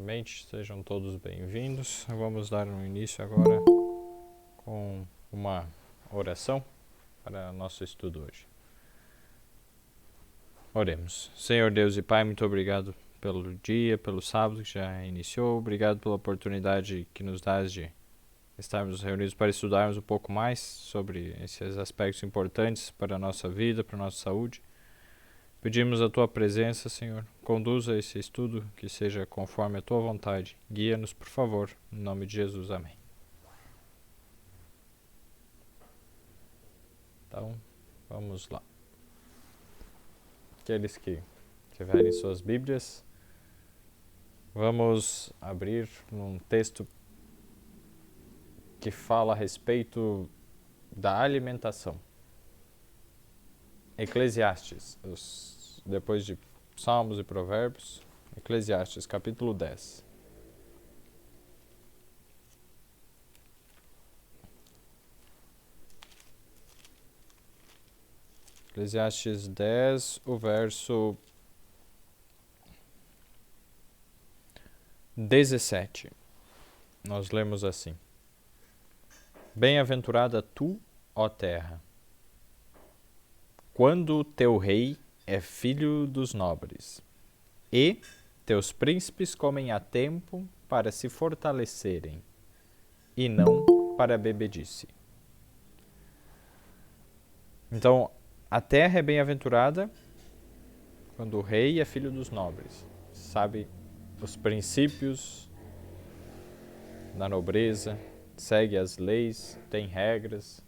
novamente, sejam todos bem-vindos. Vamos dar um início agora com uma oração para nosso estudo hoje. Oremos. Senhor Deus e Pai, muito obrigado pelo dia, pelo sábado que já iniciou. Obrigado pela oportunidade que nos dás de estarmos reunidos para estudarmos um pouco mais sobre esses aspectos importantes para a nossa vida, para a nossa saúde. Pedimos a Tua presença, Senhor. Conduza esse estudo, que seja conforme a Tua vontade. Guia-nos, por favor. Em nome de Jesus. Amém. Então, vamos lá. Aqueles que tiverem suas Bíblias, vamos abrir num texto que fala a respeito da alimentação. Eclesiastes, depois de Salmos e Provérbios, Eclesiastes, capítulo 10. Eclesiastes 10, o verso 17. Nós lemos assim: Bem-aventurada tu, ó terra, quando teu rei é filho dos nobres, e teus príncipes comem a tempo para se fortalecerem, e não para a bebedice. Então, a terra é bem-aventurada quando o rei é filho dos nobres, sabe os princípios da nobreza, segue as leis, tem regras,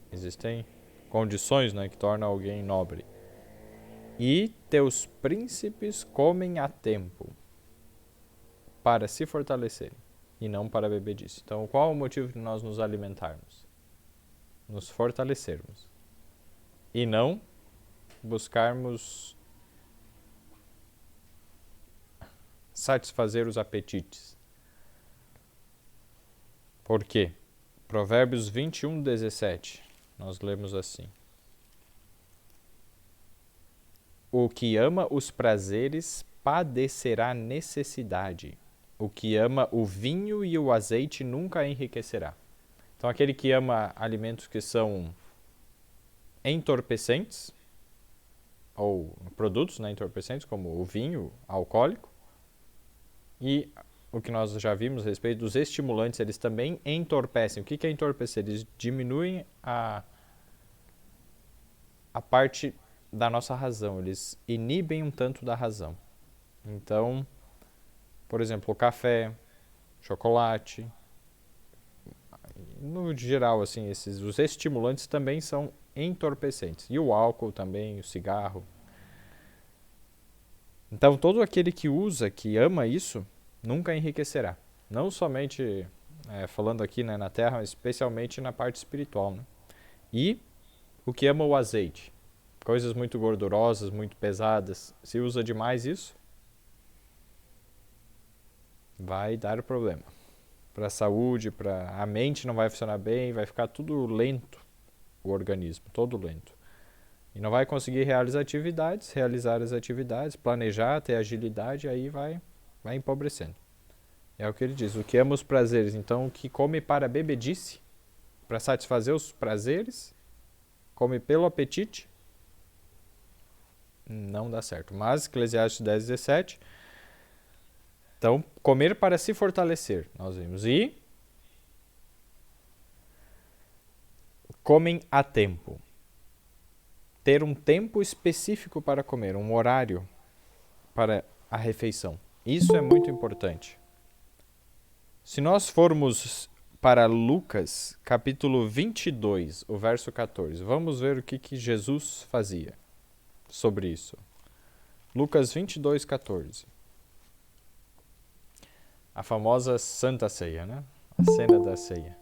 existem condições, que tornam alguém nobre. E teus príncipes comem a tempo para se fortalecerem e não para a bebedice. Então, qual é o motivo de nós nos alimentarmos? Nos fortalecermos e não buscarmos satisfazer os apetites. Por quê? Provérbios 21, 17. Nós lemos assim: O que ama os prazeres padecerá necessidade. O que ama o vinho e o azeite nunca enriquecerá. Então, aquele que ama alimentos que são entorpecentes, ou produtos entorpecentes, como o vinho alcoólico, e o que nós já vimos a respeito dos estimulantes, eles também entorpecem. O que é entorpecer? Eles diminuem a parte da nossa razão, eles inibem um tanto da razão. Então, por exemplo, o café, chocolate, no geral, assim, os estimulantes também são entorpecentes. E o álcool também, o cigarro. Então, todo aquele que usa, que ama isso, nunca enriquecerá. Não somente falando aqui na terra, mas especialmente na parte espiritual. E o que ama o azeite, coisas muito gordurosas, muito pesadas, se usa demais isso, vai dar problema. Para a saúde, para a mente não vai funcionar bem, vai ficar tudo lento, o organismo, todo lento. E não vai conseguir realizar as atividades, planejar, ter agilidade, aí vai empobrecendo. É o que ele diz, o que ama os prazeres, então o que come para a bebedice, para satisfazer os prazeres, come pelo apetite, não dá certo. Mas Eclesiastes 10, 17, então comer para se fortalecer, nós vimos, e comem a tempo. Ter um tempo específico para comer, um horário para a refeição. Isso é muito importante. Se nós formos para Lucas, capítulo 22, o verso 14, vamos ver o que Jesus fazia sobre isso. Lucas 22, 14. A famosa Santa Ceia, A cena da ceia.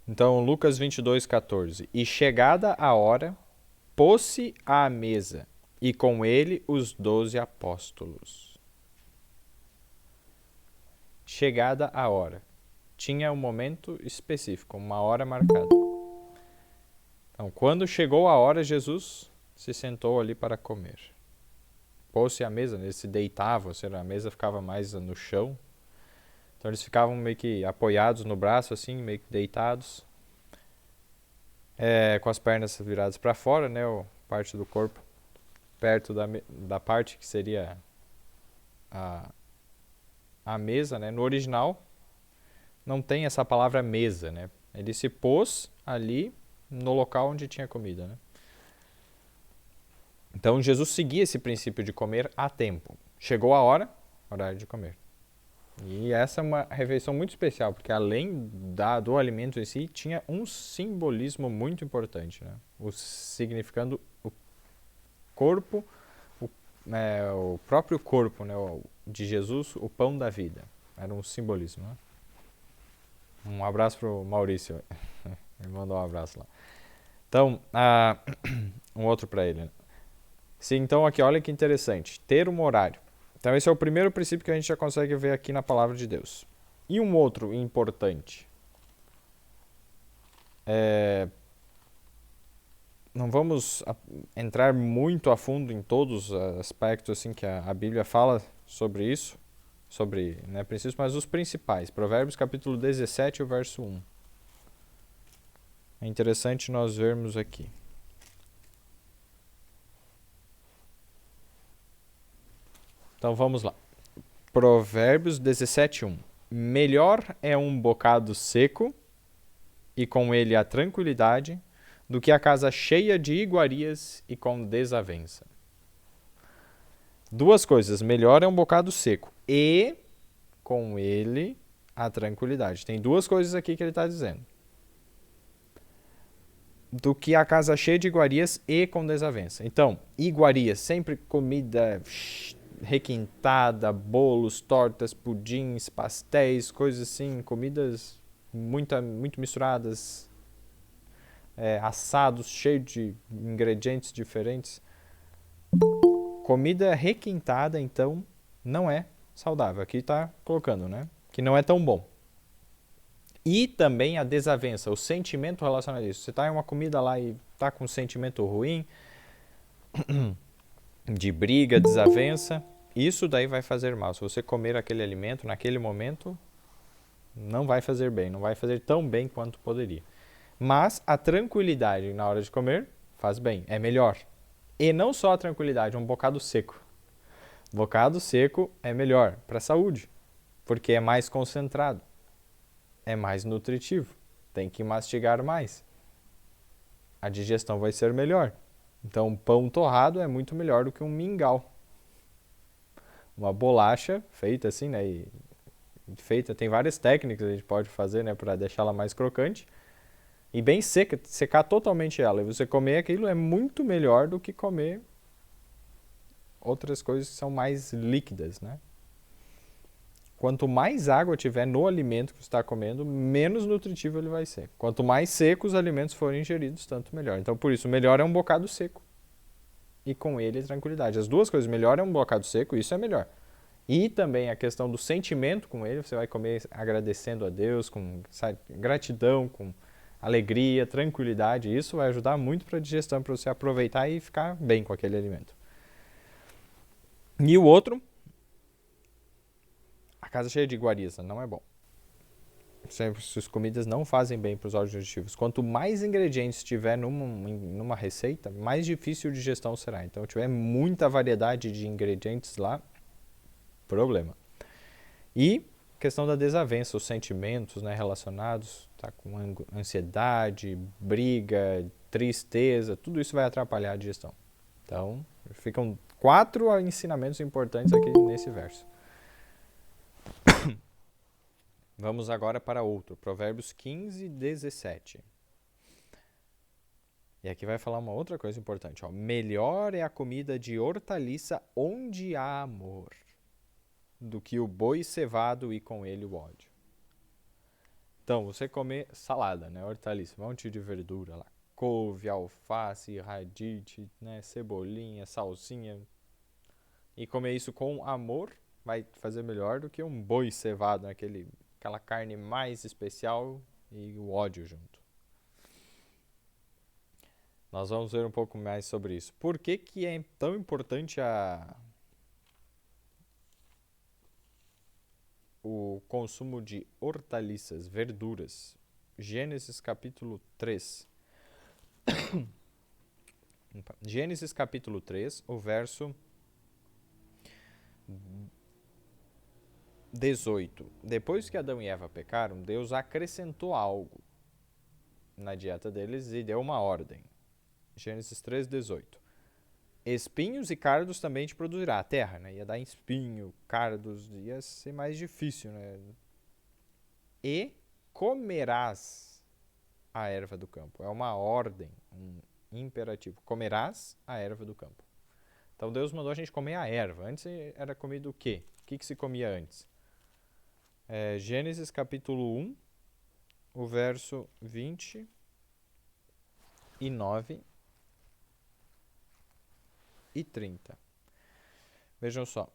Então, Lucas 22, 14. E chegada a hora, pôs-se à mesa, e com ele os 12 apóstolos. Chegada a hora. Tinha um momento específico, uma hora marcada. Então, quando chegou a hora, Jesus se sentou ali para comer. pôs-se à mesa, eles se deitavam, ou seja, a mesa ficava mais no chão. Então eles ficavam meio que apoiados no braço, assim, meio que deitados, com as pernas viradas para fora, né, parte do corpo perto da parte que seria a, a mesa, né. No original não tem essa palavra mesa, né. Ele se pôs ali no local onde tinha comida, né. Então Jesus seguia esse princípio de comer a tempo. Chegou a hora, horário de comer. E essa é uma refeição muito especial, porque além do alimento em si, tinha um simbolismo muito importante, né? Significando o corpo, o próprio corpo, né, de Jesus, o pão da vida. Era um simbolismo, né? Um abraço pro Maurício. Ele mandou um abraço lá. Então, um outro para ele, né? Sim, então aqui, olha que interessante. Ter um horário. Então esse é o primeiro princípio que a gente já consegue ver aqui na palavra de Deus. E um outro importante. Não vamos entrar muito a fundo em todos os aspectos assim, que a Bíblia fala sobre isso, sobre, né, princípios, mas os principais. Provérbios capítulo 17, o verso 1. É interessante nós vermos aqui. Então vamos lá. Provérbios 17, 1. Melhor é um bocado seco, e com ele a tranquilidade, do que a casa cheia de iguarias e com desavença. Duas coisas. Melhor é um bocado seco e com ele a tranquilidade. Tem duas coisas aqui que ele está dizendo. Do que a casa cheia de iguarias e com desavença. Então, iguarias, sempre comida requintada, bolos, tortas, pudins, pastéis, coisas assim, comidas muito misturadas, assados cheios de ingredientes diferentes. Comida requintada, então, não é saudável. Aqui está colocando, né? Que não é tão bom. E também a desavença, o sentimento relacionado a isso. Você está em uma comida lá e está com um sentimento ruim, de briga, desavença, isso daí vai fazer mal. Se você comer aquele alimento naquele momento, não vai fazer bem, não vai fazer tão bem quanto poderia. Mas a tranquilidade na hora de comer faz bem, é melhor. E não só a tranquilidade, um bocado seco. Bocado seco é melhor para a saúde, porque é mais concentrado, é mais nutritivo, tem que mastigar mais. A digestão vai ser melhor. Então, pão torrado é muito melhor do que um mingau. Uma bolacha feita assim, né? Tem várias técnicas que a gente pode fazer, né, para deixá-la mais crocante e bem seca, secar totalmente ela. E você comer aquilo é muito melhor do que comer outras coisas que são mais líquidas, né? Quanto mais água tiver no alimento que você está comendo, menos nutritivo ele vai ser. Quanto mais secos os alimentos forem ingeridos, tanto melhor. Então, por isso, o melhor é um bocado seco. E com ele, tranquilidade. As duas coisas, melhor é um bocado seco, isso é melhor. E também a questão do sentimento com ele, você vai comer agradecendo a Deus, com gratidão, com alegria, tranquilidade. Isso vai ajudar muito para a digestão, para você aproveitar e ficar bem com aquele alimento. E o outro, a casa cheia de iguarias, não é bom. As comidas não fazem bem para os órgãos digestivos. Quanto mais ingredientes tiver numa receita, mais difícil a digestão será. Então, se tiver muita variedade de ingredientes lá, problema. E questão da desavença, os sentimentos, né, relacionados, tá, com ansiedade, briga, tristeza, tudo isso vai atrapalhar a digestão. Então, ficam 4 ensinamentos importantes aqui nesse verso. Vamos agora para outro, Provérbios 15, 17. E aqui vai falar uma outra coisa importante. Ó. Melhor é a comida de hortaliça onde há amor, do que o boi cevado e com ele o ódio. Então, você comer salada, né, hortaliça, um monte de verdura lá, couve, alface, radite, né, cebolinha, salsinha, e comer isso com amor vai fazer melhor do que um boi cevado, né, aquela carne mais especial e o ódio junto. Nós vamos ver um pouco mais sobre isso. Por que é tão importante o consumo de hortaliças, verduras. Gênesis capítulo 3. Gênesis capítulo 3, o verso 18. Depois que Adão e Eva pecaram, Deus acrescentou algo na dieta deles e deu uma ordem. Gênesis 3, 18. Espinhos e cardos também te produzirá a terra, né? Ia dar espinho, cardos, ia ser mais difícil, né? E comerás a erva do campo. É uma ordem, um imperativo. Comerás a erva do campo. Então Deus mandou a gente comer a erva. Antes era comido o quê? O que se comia antes? Gênesis capítulo 1, o verso 29 e 30. Vejam só.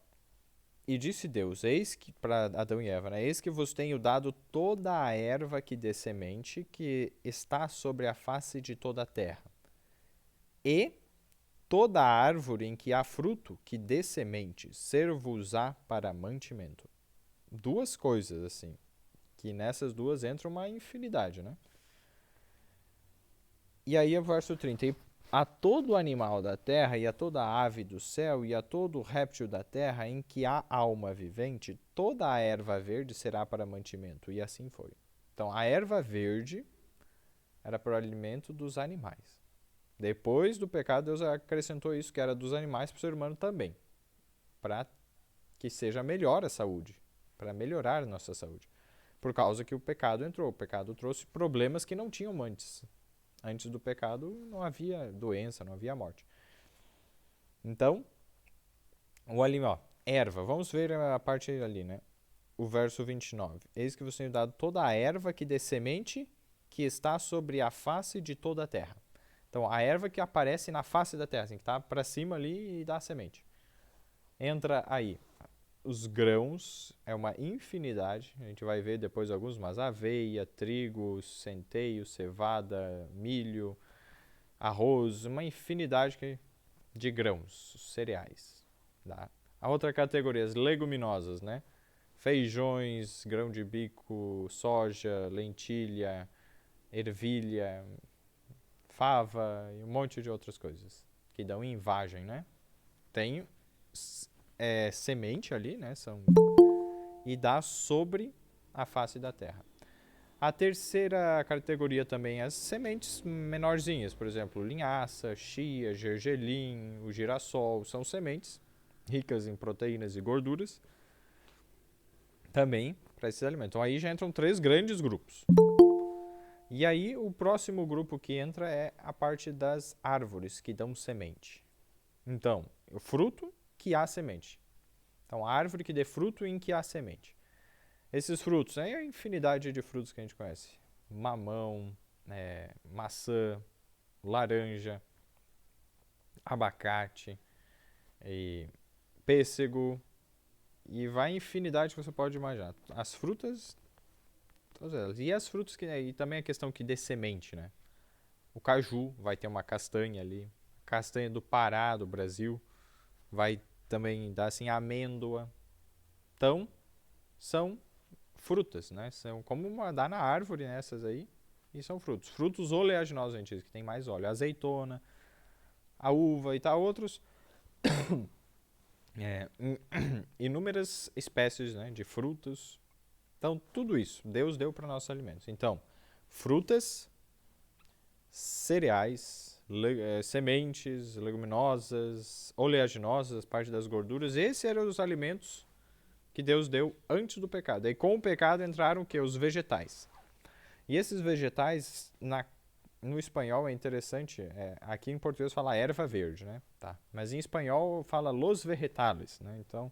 E disse Deus, eis que, para Adão e Eva, né? Eis que vos tenho dado toda a erva que dê semente, que está sobre a face de toda a terra. E toda a árvore em que há fruto, que dê semente, ser-vos-á para mantimento. Duas coisas, assim, que nessas duas entra uma infinidade, né? E aí o verso 30. E a todo animal da terra, e a toda ave do céu, e a todo réptil da terra, em que há alma vivente, toda a erva verde será para mantimento. E assim foi. Então, a erva verde era para o alimento dos animais. Depois do pecado, Deus acrescentou isso, que era dos animais, para o ser humano também. Para que seja melhor a saúde. Para melhorar a nossa saúde. Por causa que o pecado entrou. O pecado trouxe problemas que não tinham antes. Antes do pecado não havia doença, não havia morte. Então, o alimento, erva, vamos ver a parte ali, né? O verso 29. Eis que vos tenho dado toda a erva que dê semente, que está sobre a face de toda a terra. Então, a erva que aparece na face da terra, assim, que está para cima ali e dá semente. Entra aí. Os grãos é uma infinidade, a gente vai ver depois alguns, mas aveia, trigo, centeio, cevada, milho, arroz, uma infinidade de grãos, cereais. Tá? A outra categoria, as leguminosas, né? Feijões, grão de bico, soja, lentilha, ervilha, fava e um monte de outras coisas que dão em vagem, né? Tem semente ali, né? E dá sobre a face da terra. A terceira categoria também é as sementes menorzinhas, por exemplo, linhaça, chia, gergelim, o girassol, são sementes ricas em proteínas e gorduras também para esses alimentos. Então aí já entram três grandes grupos. E aí o próximo grupo que entra é a parte das árvores que dão semente. Então, o fruto que há semente. Então, a árvore que dê fruto em que há semente. Esses frutos, é a infinidade de frutos que a gente conhece. Mamão, maçã, laranja, abacate, e pêssego, e vai a infinidade que você pode imaginar. As frutas, todas elas. E as frutas que e também a questão que dê semente, né? O caju vai ter uma castanha ali, castanha do Pará, do Brasil, vai também dar assim amêndoa. Então, são frutas, né? São como dá na árvore nessas aí, e são frutos. Frutos oleaginosos, a gente diz, que tem mais óleo. A azeitona, a uva e tal, outros. Inúmeras espécies, né, de frutos. Então, tudo isso Deus deu para nossos alimentos. Então, frutas, cereais, sementes, leguminosas, oleaginosas, parte das gorduras. Esses eram os alimentos que Deus deu antes do pecado. E com o pecado entraram o quê? Os vegetais. E esses vegetais, no espanhol é interessante, aqui em português fala erva verde, né? Tá. Mas em espanhol fala los vegetales, né? Então,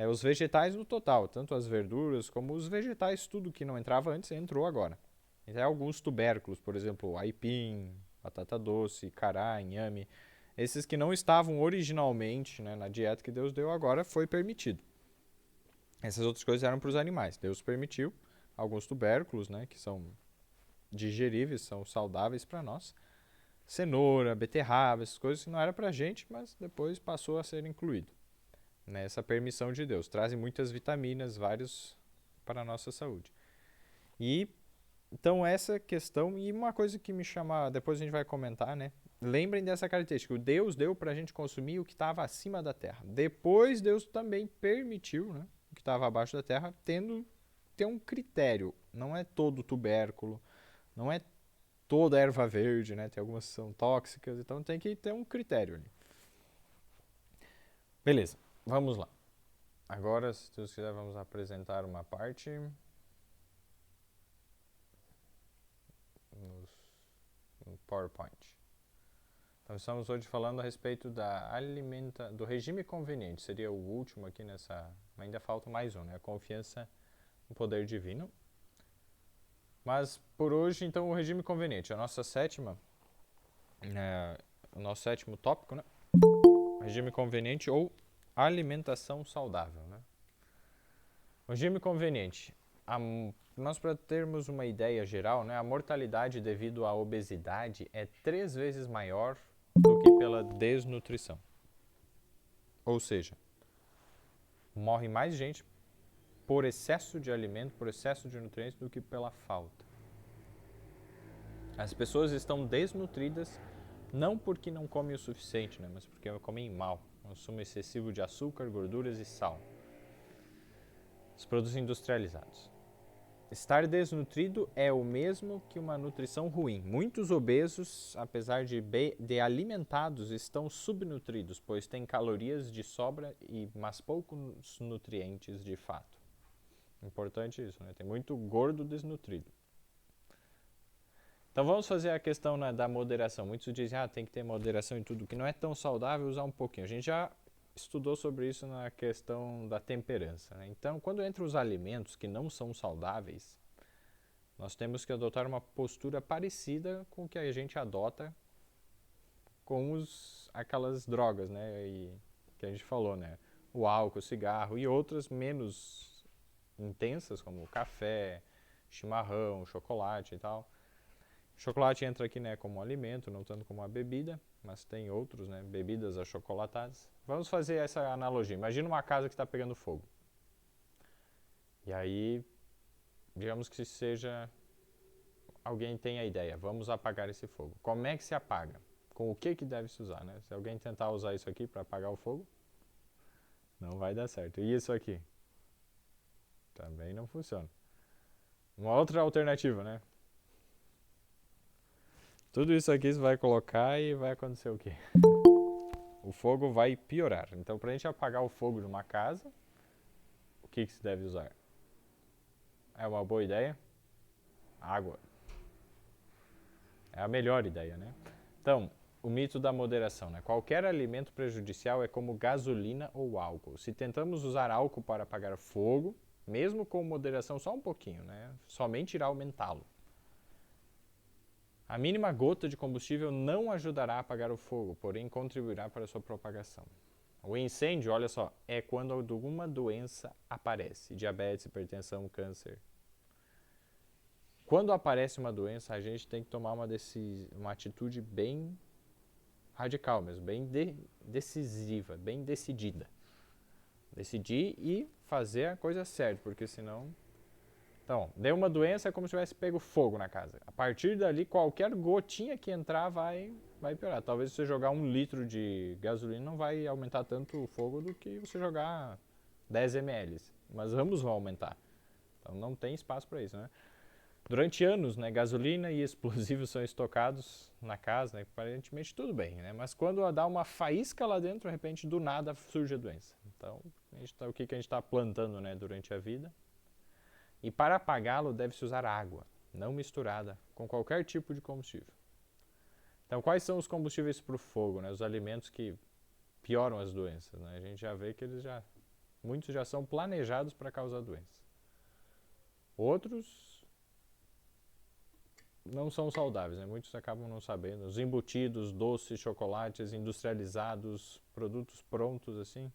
os vegetais no total, tanto as verduras como os vegetais, tudo que não entrava antes, entrou agora. Então, alguns tubérculos, por exemplo, aipim, batata doce, cará, inhame, esses que não estavam originalmente, né, na dieta que Deus deu agora, foi permitido. Essas outras coisas eram para os animais. Deus permitiu alguns tubérculos, né, que são digeríveis, são saudáveis para nós. Cenoura, beterraba, essas coisas que não era para a gente, mas depois passou a ser incluído nessa permissão de Deus. Trazem muitas vitaminas, vários para a nossa saúde. E então essa questão, e uma coisa que me chama, depois a gente vai comentar, né? Lembrem dessa característica, Deus deu para a gente consumir o que estava acima da terra. Depois Deus também permitiu, né, o que estava abaixo da terra, ter um critério. Não é todo tubérculo, não é toda erva verde, né? Tem algumas que são tóxicas, então tem que ter um critério ali. Beleza, vamos lá. Agora, se Deus quiser, vamos apresentar uma parte no PowerPoint. Então, estamos hoje falando a respeito do regime conveniente. Seria o último aqui nessa. Ainda falta mais um, né? A confiança no poder divino. Mas por hoje, então, o regime conveniente. A nossa sétima. O nosso sétimo tópico, né? Regime conveniente ou alimentação saudável, né? O regime conveniente. Nós, para termos uma ideia geral, né, a mortalidade devido à obesidade é 3 vezes maior do que pela desnutrição. Ou seja, morre mais gente por excesso de alimento, por excesso de nutrientes, do que pela falta. As pessoas estão desnutridas não porque não comem o suficiente, né, mas porque comem mal. Consumo excessivo de açúcar, gorduras e sal. Os produtos industrializados. Estar desnutrido é o mesmo que uma nutrição ruim. Muitos obesos, apesar de alimentados, estão subnutridos, pois têm calorias de sobra, mas poucos nutrientes de fato. Importante isso, né? Tem muito gordo desnutrido. Então vamos fazer a questão, né, da moderação. Muitos dizem, tem que ter moderação em tudo, que não é tão saudável usar um pouquinho. A gente já estudou sobre isso na questão da temperança, né? Então, quando entra os alimentos que não são saudáveis, nós temos que adotar uma postura parecida com o que a gente adota com aquelas drogas, né, que a gente falou, né? O álcool, o cigarro e outras menos intensas, como o café, chimarrão, chocolate e tal. Chocolate entra aqui, né, como alimento, não tanto como uma bebida, mas tem outros, né, bebidas achocolatadas. Vamos fazer essa analogia. Imagina uma casa que está pegando fogo. E aí, digamos que seja alguém tem a ideia, vamos apagar esse fogo. Como é que se apaga? Com o que deve se usar, né? Se alguém tentar usar isso aqui para apagar o fogo, não vai dar certo. E isso aqui? Também não funciona. Uma outra alternativa, né? Tudo isso aqui você vai colocar e vai acontecer o quê? O fogo vai piorar. Então, para a gente apagar o fogo de uma casa, o que se deve usar? É uma boa ideia? Água. É a melhor ideia, né? Então, o mito da moderação, né? Qualquer alimento prejudicial é como gasolina ou álcool. Se tentamos usar álcool para apagar fogo, mesmo com moderação só um pouquinho, né, somente irá aumentá-lo. A mínima gota de combustível não ajudará a apagar o fogo, porém contribuirá para a sua propagação. O incêndio, olha só, é quando alguma doença aparece, diabetes, hipertensão, câncer. Quando aparece uma doença, a gente tem que tomar uma atitude bem radical mesmo, bem decisiva, bem decidida. Decidir e fazer a coisa certa, porque senão... Então, deu uma doença, é como se tivesse pego fogo na casa. A partir dali, qualquer gotinha que entrar vai piorar. Talvez você jogar 1 litro de gasolina não vai aumentar tanto o fogo do que você jogar 10 ml. Mas ambos vão aumentar. Então não tem espaço para isso, né? Durante anos, né, gasolina e explosivos são estocados na casa, né, aparentemente tudo bem, né? Mas quando dá uma faísca lá dentro, de repente, do nada surge a doença. Então, o que a gente está plantando, né, durante a vida? E para apagá-lo, deve-se usar água, não misturada com qualquer tipo de combustível. Então, quais são os combustíveis para o fogo, né? Os alimentos que pioram as doenças, né? A gente já vê que muitos já são planejados para causar doença. Outros não são saudáveis, né? Muitos acabam não sabendo. Os embutidos, doces, chocolates, industrializados, produtos prontos, assim.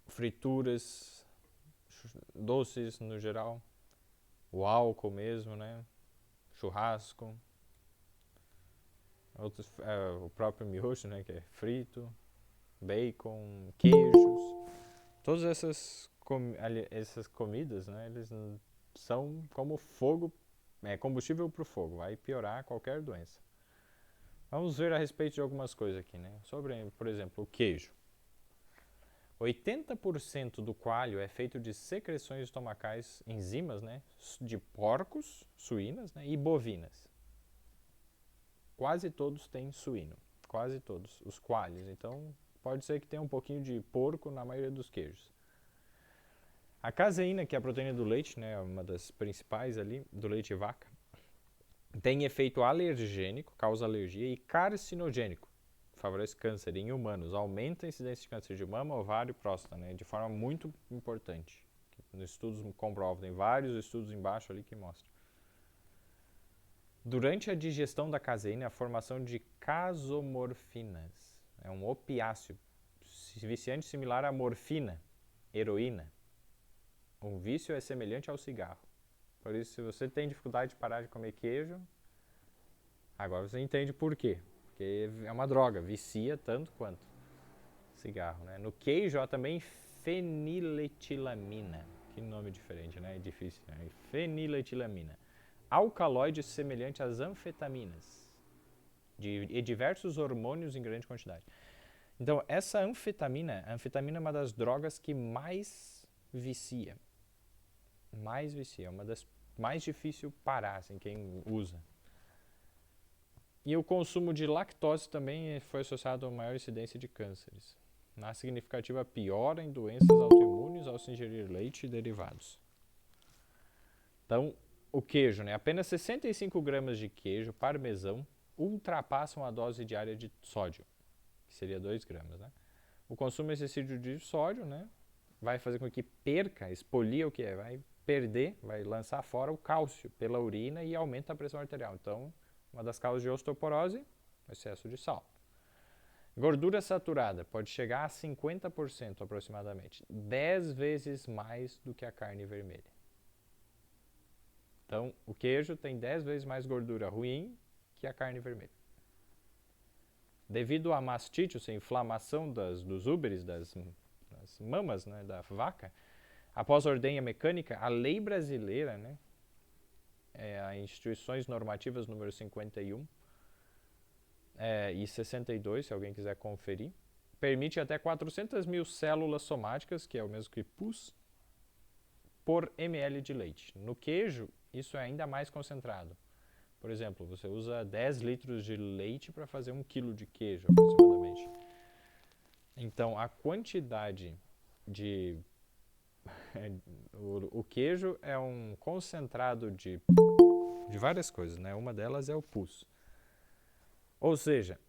Frituras, doces no geral. O álcool mesmo, né? Churrasco. O próprio miojo, né? Que é frito. bacon, queijos. Todas essas comidas, né, eles são como fogo, combustível para o fogo, vai piorar qualquer doença. Vamos ver a respeito de algumas coisas aqui, né? Sobre, por exemplo, o queijo. 80% do coalho é feito de secreções estomacais, enzimas, né, de porcos, suínas, né, e bovinas. Quase todos têm suíno, quase todos, os coalhos. Então, pode ser que tenha um pouquinho de porco na maioria dos queijos. A caseína, que é a proteína do leite, né, uma das principais ali, do leite de vaca, tem efeito alergênico, causa alergia, e carcinogênico, favorece câncer em humanos, aumenta a incidência de câncer de mama, ovário e próstata, né, de forma muito importante. Nos estudos comprovam, tem vários estudos embaixo ali que mostram. Durante a digestão da caseína, a formação de casomorfinas, é um opiáceo, viciante similar à morfina, heroína. Um vício é semelhante ao cigarro. Por isso, se você tem dificuldade de parar de comer queijo, agora você entende por quê. Porque é uma droga, vicia tanto quanto cigarro, né? No queijo há também feniletilamina. Que nome diferente, né? É difícil, né? Feniletilamina. Alcaloide semelhante às anfetaminas e diversos hormônios em grande quantidade. Então, essa anfetamina é uma das drogas que mais vicia. Mais vicia, é uma das mais difícil parar, assim, quem usa. E o consumo de lactose também foi associado a maior incidência de cânceres. Na significativa piora em doenças autoimunes ao se ingerir leite e derivados. Então, o queijo, né? Apenas 65 gramas de queijo parmesão ultrapassam a dose diária de sódio, que seria 2 gramas, né? O consumo excessivo de sódio, né, vai fazer com que perca, expolia o que é, vai perder, vai lançar fora o cálcio pela urina e aumenta a pressão arterial. Então, uma das causas de osteoporose, excesso de sal. Gordura saturada pode chegar a 50% aproximadamente, 10 vezes mais do que a carne vermelha. Então, o queijo tem 10 vezes mais gordura ruim que a carne vermelha. Devido à mastite, ou seja, inflamação dos úberes, das mamas, né, da vaca, após a ordenha mecânica, a lei brasileira, né, a Instituições Normativas número 51 e 62, se alguém quiser conferir, permite até 400 mil células somáticas, que é o mesmo que pus, por ml de leite. No queijo, isso é ainda mais concentrado. Por exemplo, você usa 10 litros de leite para fazer 1 quilo de queijo, aproximadamente. Então, a quantidade de... o queijo é um concentrado de várias coisas, né? Uma delas é o pus. Ou seja,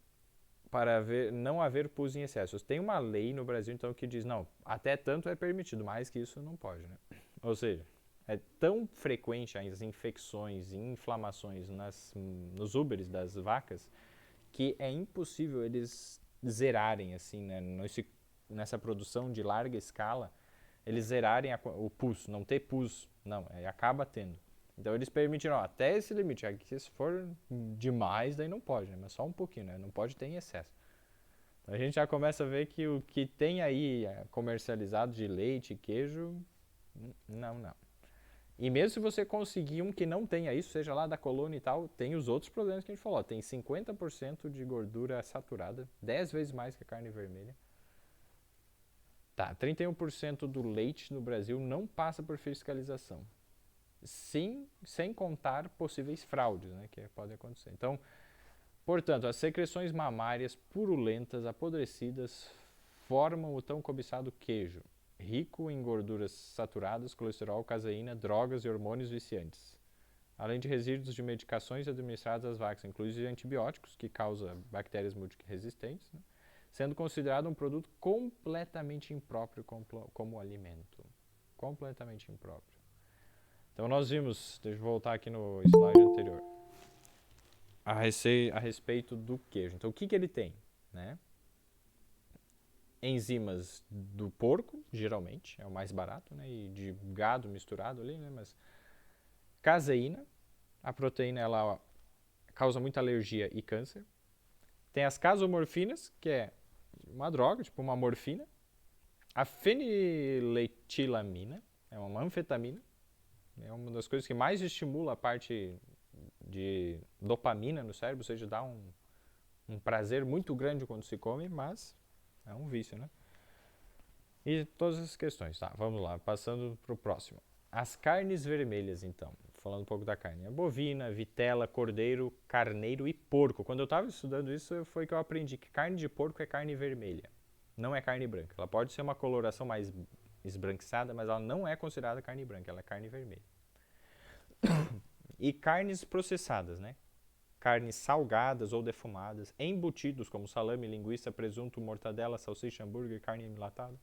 para não haver pus em excesso. Tem uma lei no Brasil, então, que diz, não, até tanto é permitido, mais que isso não pode, né? Ou seja, é tão frequente as infecções e inflamações nos úberes das vacas que é impossível eles zerarem, assim, né, nessa produção de larga escala, eles zerarem o pus, não ter pus, não, acaba tendo. Então eles permitiram, até esse limite, se for demais, daí não pode, né, mas só um pouquinho, né, não pode ter em excesso. Então a gente já começa a ver que o que tem aí comercializado de leite e queijo, não. E mesmo se você conseguir um que não tenha isso, seja lá da colônia e tal, tem os outros problemas que a gente falou. Tem 50% de gordura saturada, 10 vezes mais que a carne vermelha. Tá, 31% do leite no Brasil não passa por fiscalização. Sim, sem contar possíveis fraudes, né, que podem acontecer. Então, portanto, as secreções mamárias purulentas, apodrecidas, formam o tão cobiçado queijo, rico em gorduras saturadas, colesterol, caseína, drogas e hormônios viciantes. Além de resíduos de medicações administradas às vacas, inclusive antibióticos, que causam bactérias multiresistentes, né? Sendo considerado um produto completamente impróprio como alimento. Completamente impróprio. Então nós vimos, deixa eu voltar aqui no slide anterior, a respeito do queijo. Então o que ele tem? Né? Enzimas do porco, geralmente, é o mais barato, né? E de gado misturado ali, né? Mas caseína, a proteína causa muita alergia e câncer. Tem as casomorfinas, que é uma droga, tipo uma morfina. A feniletilamina é uma anfetamina. É uma das coisas que mais estimula a parte de dopamina no cérebro, ou seja, dá um prazer muito grande quando se come, mas é um vício, né? E todas essas questões, tá? Vamos lá, passando para o próximo. As carnes vermelhas, então, falando um pouco da carne. A bovina, vitela, cordeiro, carneiro e porco. Quando eu estava estudando isso, foi que eu aprendi que carne de porco é carne vermelha, não é carne branca. Ela pode ser uma coloração mais esbranquiçada, mas ela não é considerada carne branca, ela é carne vermelha. E carnes processadas, né? Carnes salgadas ou defumadas, embutidos como salame, linguiça, presunto, mortadela, salsicha, hambúrguer, carne enlatada.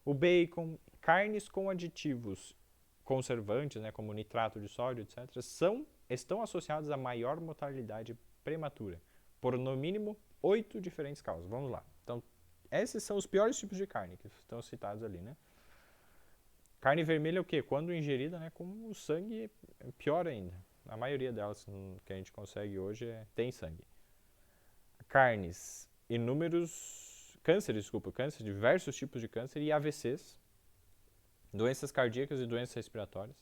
O bacon, carnes com aditivos conservantes, né, como nitrato de sódio, etc., estão associados a maior mortalidade prematura, por no mínimo 8 diferentes causas. Vamos lá. Então, esses são os piores tipos de carne que estão citados ali, né? Carne vermelha é o quê? Quando ingerida, né, com o sangue, é pior ainda. A maioria delas que a gente consegue hoje tem sangue. Carnes, câncer, diversos tipos de câncer e AVCs, doenças cardíacas e doenças respiratórias,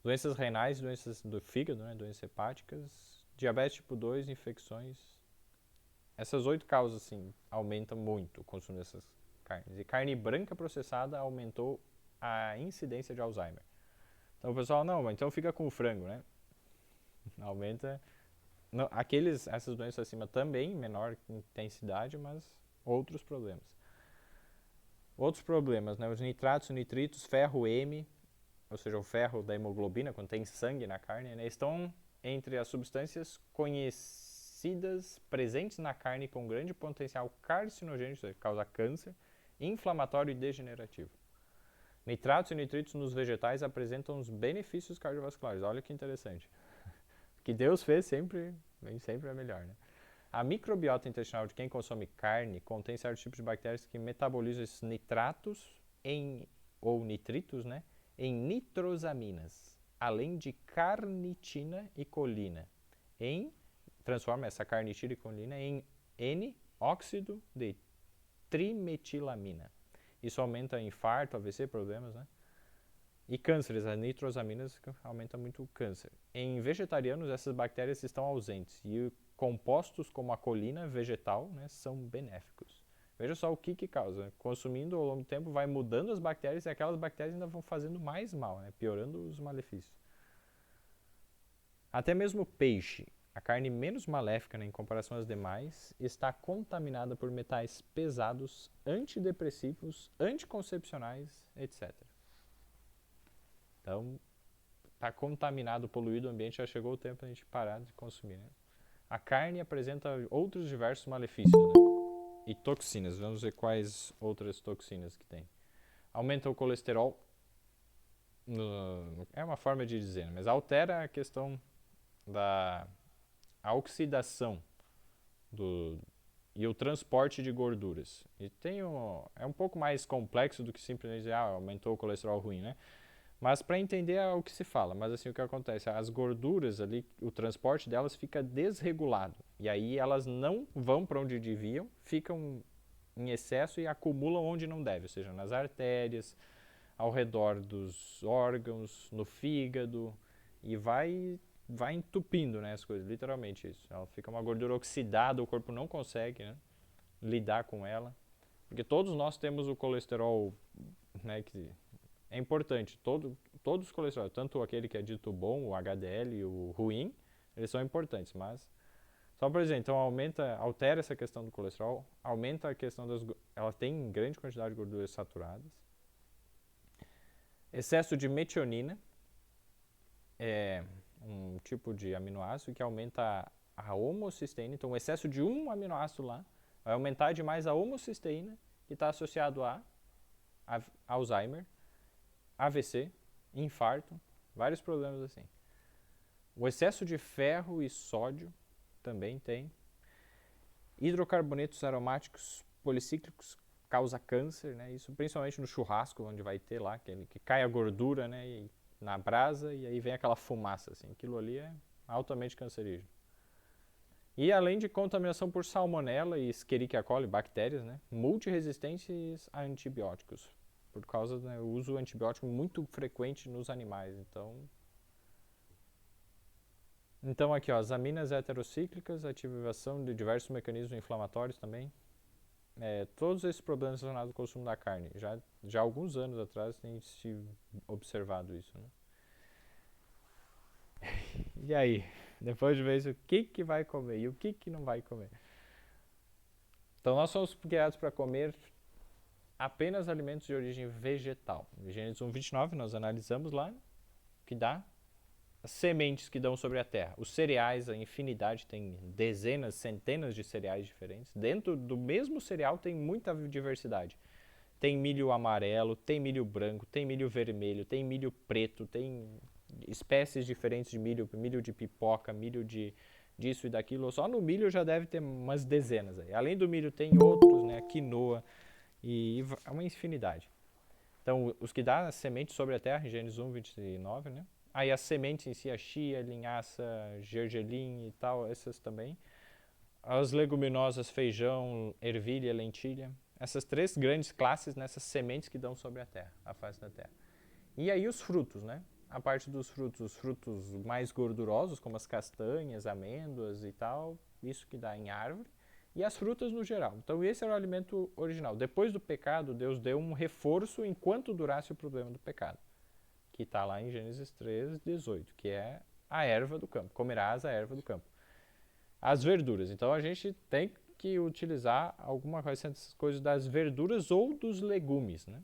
doenças renais, doenças do fígado, né, doenças hepáticas, diabetes tipo 2, infecções. Essas 8 causas, assim, aumentam muito o consumo dessas carnes. E carne branca processada aumentou a incidência de Alzheimer. Então o pessoal, não, então fica com o frango, né? Aumenta. Não, essas doenças acima também, menor intensidade, mas outros problemas. Outros problemas, né? Os nitratos, nitritos, ferro M, ou seja, o ferro da hemoglobina, quando tem sangue na carne, né? Estão entre as substâncias conhecidas presentes na carne com grande potencial carcinogênico, ou seja, causa câncer, inflamatório e degenerativo. Nitratos e nitritos nos vegetais apresentam os benefícios cardiovasculares. Olha que interessante. O que Deus fez sempre é melhor, né? A microbiota intestinal de quem consome carne contém certos tipos de bactérias que metabolizam esses nitratos ou nitritos, né, em nitrosaminas, além de carnitina e colina. Transforma essa carnitina e colina em N-óxido de trimetilamina. Isso aumenta infarto, AVC, problemas, né? E cânceres, as nitrosaminas aumentam muito o câncer. Em vegetarianos, essas bactérias estão ausentes e compostos como a colina vegetal, né, são benéficos. Veja só o que causa. Consumindo ao longo do tempo vai mudando as bactérias e aquelas bactérias ainda vão fazendo mais mal, né, piorando os malefícios. Até mesmo o peixe, a carne menos maléfica, né, em comparação às demais, está contaminada por metais pesados, antidepressivos, anticoncepcionais, etc. Então, está contaminado, poluído o ambiente, já chegou o tempo de a gente parar de consumir, né? A carne apresenta outros diversos malefícios, né? E toxinas. Vamos ver quais outras toxinas que tem. Aumenta o colesterol. É uma forma de dizer, né? Mas altera a questão da oxidação e o transporte de gorduras. E é um pouco mais complexo do que simplesmente dizer, aumentou o colesterol ruim, né? Mas para entender é o que se fala, mas assim o que acontece, as gorduras ali, o transporte delas fica desregulado. E aí elas não vão para onde deviam, ficam em excesso e acumulam onde não deve, ou seja, nas artérias, ao redor dos órgãos, no fígado, e vai entupindo, né, as coisas, literalmente isso. Ela fica uma gordura oxidada, o corpo não consegue, né, lidar com ela. Porque todos nós temos o colesterol, né, que é importante, todos os colesteróis, tanto aquele que é dito bom, o HDL e o ruim, eles são importantes, mas só por exemplo, então altera essa questão do colesterol, aumenta a questão ela tem grande quantidade de gorduras saturadas. Excesso de metionina é um tipo de aminoácido que aumenta a homocisteína, então o excesso de um aminoácido lá vai aumentar demais a homocisteína, que está associado a Alzheimer, AVC, infarto, vários problemas assim. O excesso de ferro e sódio também tem. Hidrocarbonetos aromáticos policíclicos causa câncer, né? Isso principalmente no churrasco, onde vai ter lá aquele que cai a gordura, né, na brasa e aí vem aquela fumaça assim. Aquilo ali é altamente cancerígeno. E além de contaminação por salmonela e Escherichia coli, bactérias, né? Multiresistentes a antibióticos, por causa do uso antibiótico muito frequente nos animais. Então aqui, ó, as aminas heterocíclicas, ativação de diversos mecanismos inflamatórios também. Todos esses problemas relacionados ao consumo da carne. Já há alguns anos atrás tem se observado isso, né? E aí, depois de ver isso, o que vai comer e o que não vai comer? Então nós somos guiados para comer apenas alimentos de origem vegetal. Em Gênesis 1:29 nós analisamos lá que dá as sementes que dão sobre a terra. Os cereais, a infinidade, tem dezenas, centenas de cereais diferentes. Dentro do mesmo cereal tem muita diversidade. Tem milho amarelo, tem milho branco, tem milho vermelho, tem milho preto, tem espécies diferentes de milho, milho de pipoca, milho de disso e daquilo. Só no milho já deve ter umas dezenas aí. Além do milho tem outros, né, quinoa e uma infinidade. Então, os que dá semente sobre a terra, em Gênesis 1:29, né? Aí as sementes em si, a chia, linhaça, gergelim e tal, essas também. As leguminosas, feijão, ervilha, lentilha. Essas três grandes classes nessas sementes que dão sobre a terra, a face da terra. E aí os frutos, né? A parte dos frutos, os frutos mais gordurosos, como as castanhas, amêndoas e tal, isso que dá em árvore, e as frutas no geral. Então esse era o alimento original. Depois do pecado, Deus deu um reforço enquanto durasse o problema do pecado, que está lá em Gênesis 3:18, que é a erva do campo. Comerás a erva do campo. As verduras. Então a gente tem que utilizar alguma coisa dessas coisas das verduras ou dos legumes, né?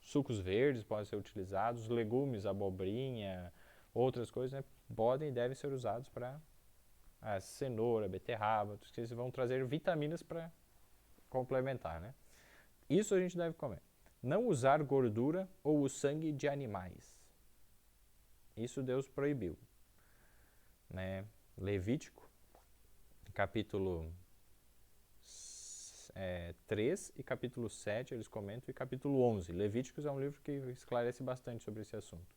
Sucos verdes podem ser utilizados, legumes, abobrinha, outras coisas, né, podem e devem ser usados para a cenoura, beterraba, que eles vão trazer vitaminas para complementar, né? Isso a gente deve comer. Não usar gordura ou o sangue de animais. Isso Deus proibiu, né? Levítico, capítulo 3 e capítulo 7 eles comentam, e capítulo 11. Levíticos é um livro que esclarece bastante sobre esse assunto.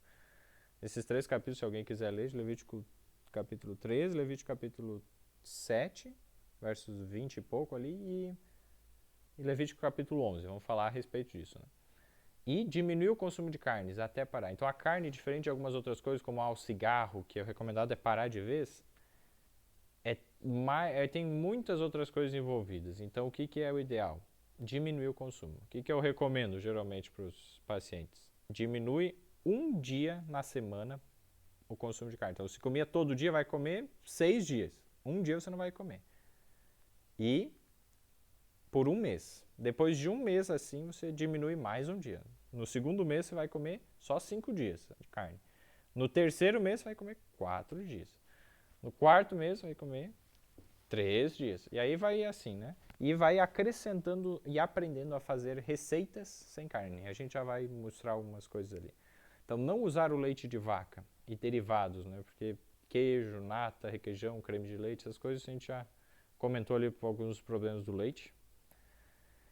Esses três capítulos, se alguém quiser ler, Levítico capítulo 3, Levítico capítulo 7, versos 20 e pouco ali, e Levítico capítulo 11. Vamos falar a respeito disso, né? E diminuir o consumo de carnes até parar. Então a carne, diferente de algumas outras coisas, como o cigarro, que é recomendado parar de vez, tem muitas outras coisas envolvidas. Então o que é o ideal? Diminuir o consumo. O que eu recomendo geralmente para os pacientes? Diminui um dia na semana o consumo de carne. Então se comia todo dia, vai comer 6 dias. Um dia você não vai comer. E por um mês. Depois de um mês assim, você diminui mais um dia. No segundo mês você vai comer só 5 dias de carne. No terceiro mês você vai comer 4 dias. No quarto mês você vai comer 3 dias. E aí vai assim, né? E vai acrescentando e aprendendo a fazer receitas sem carne. A gente já vai mostrar algumas coisas ali. Então, não usar o leite de vaca e derivados, né? Porque queijo, nata, requeijão, creme de leite, essas coisas a gente já comentou ali por alguns problemas do leite.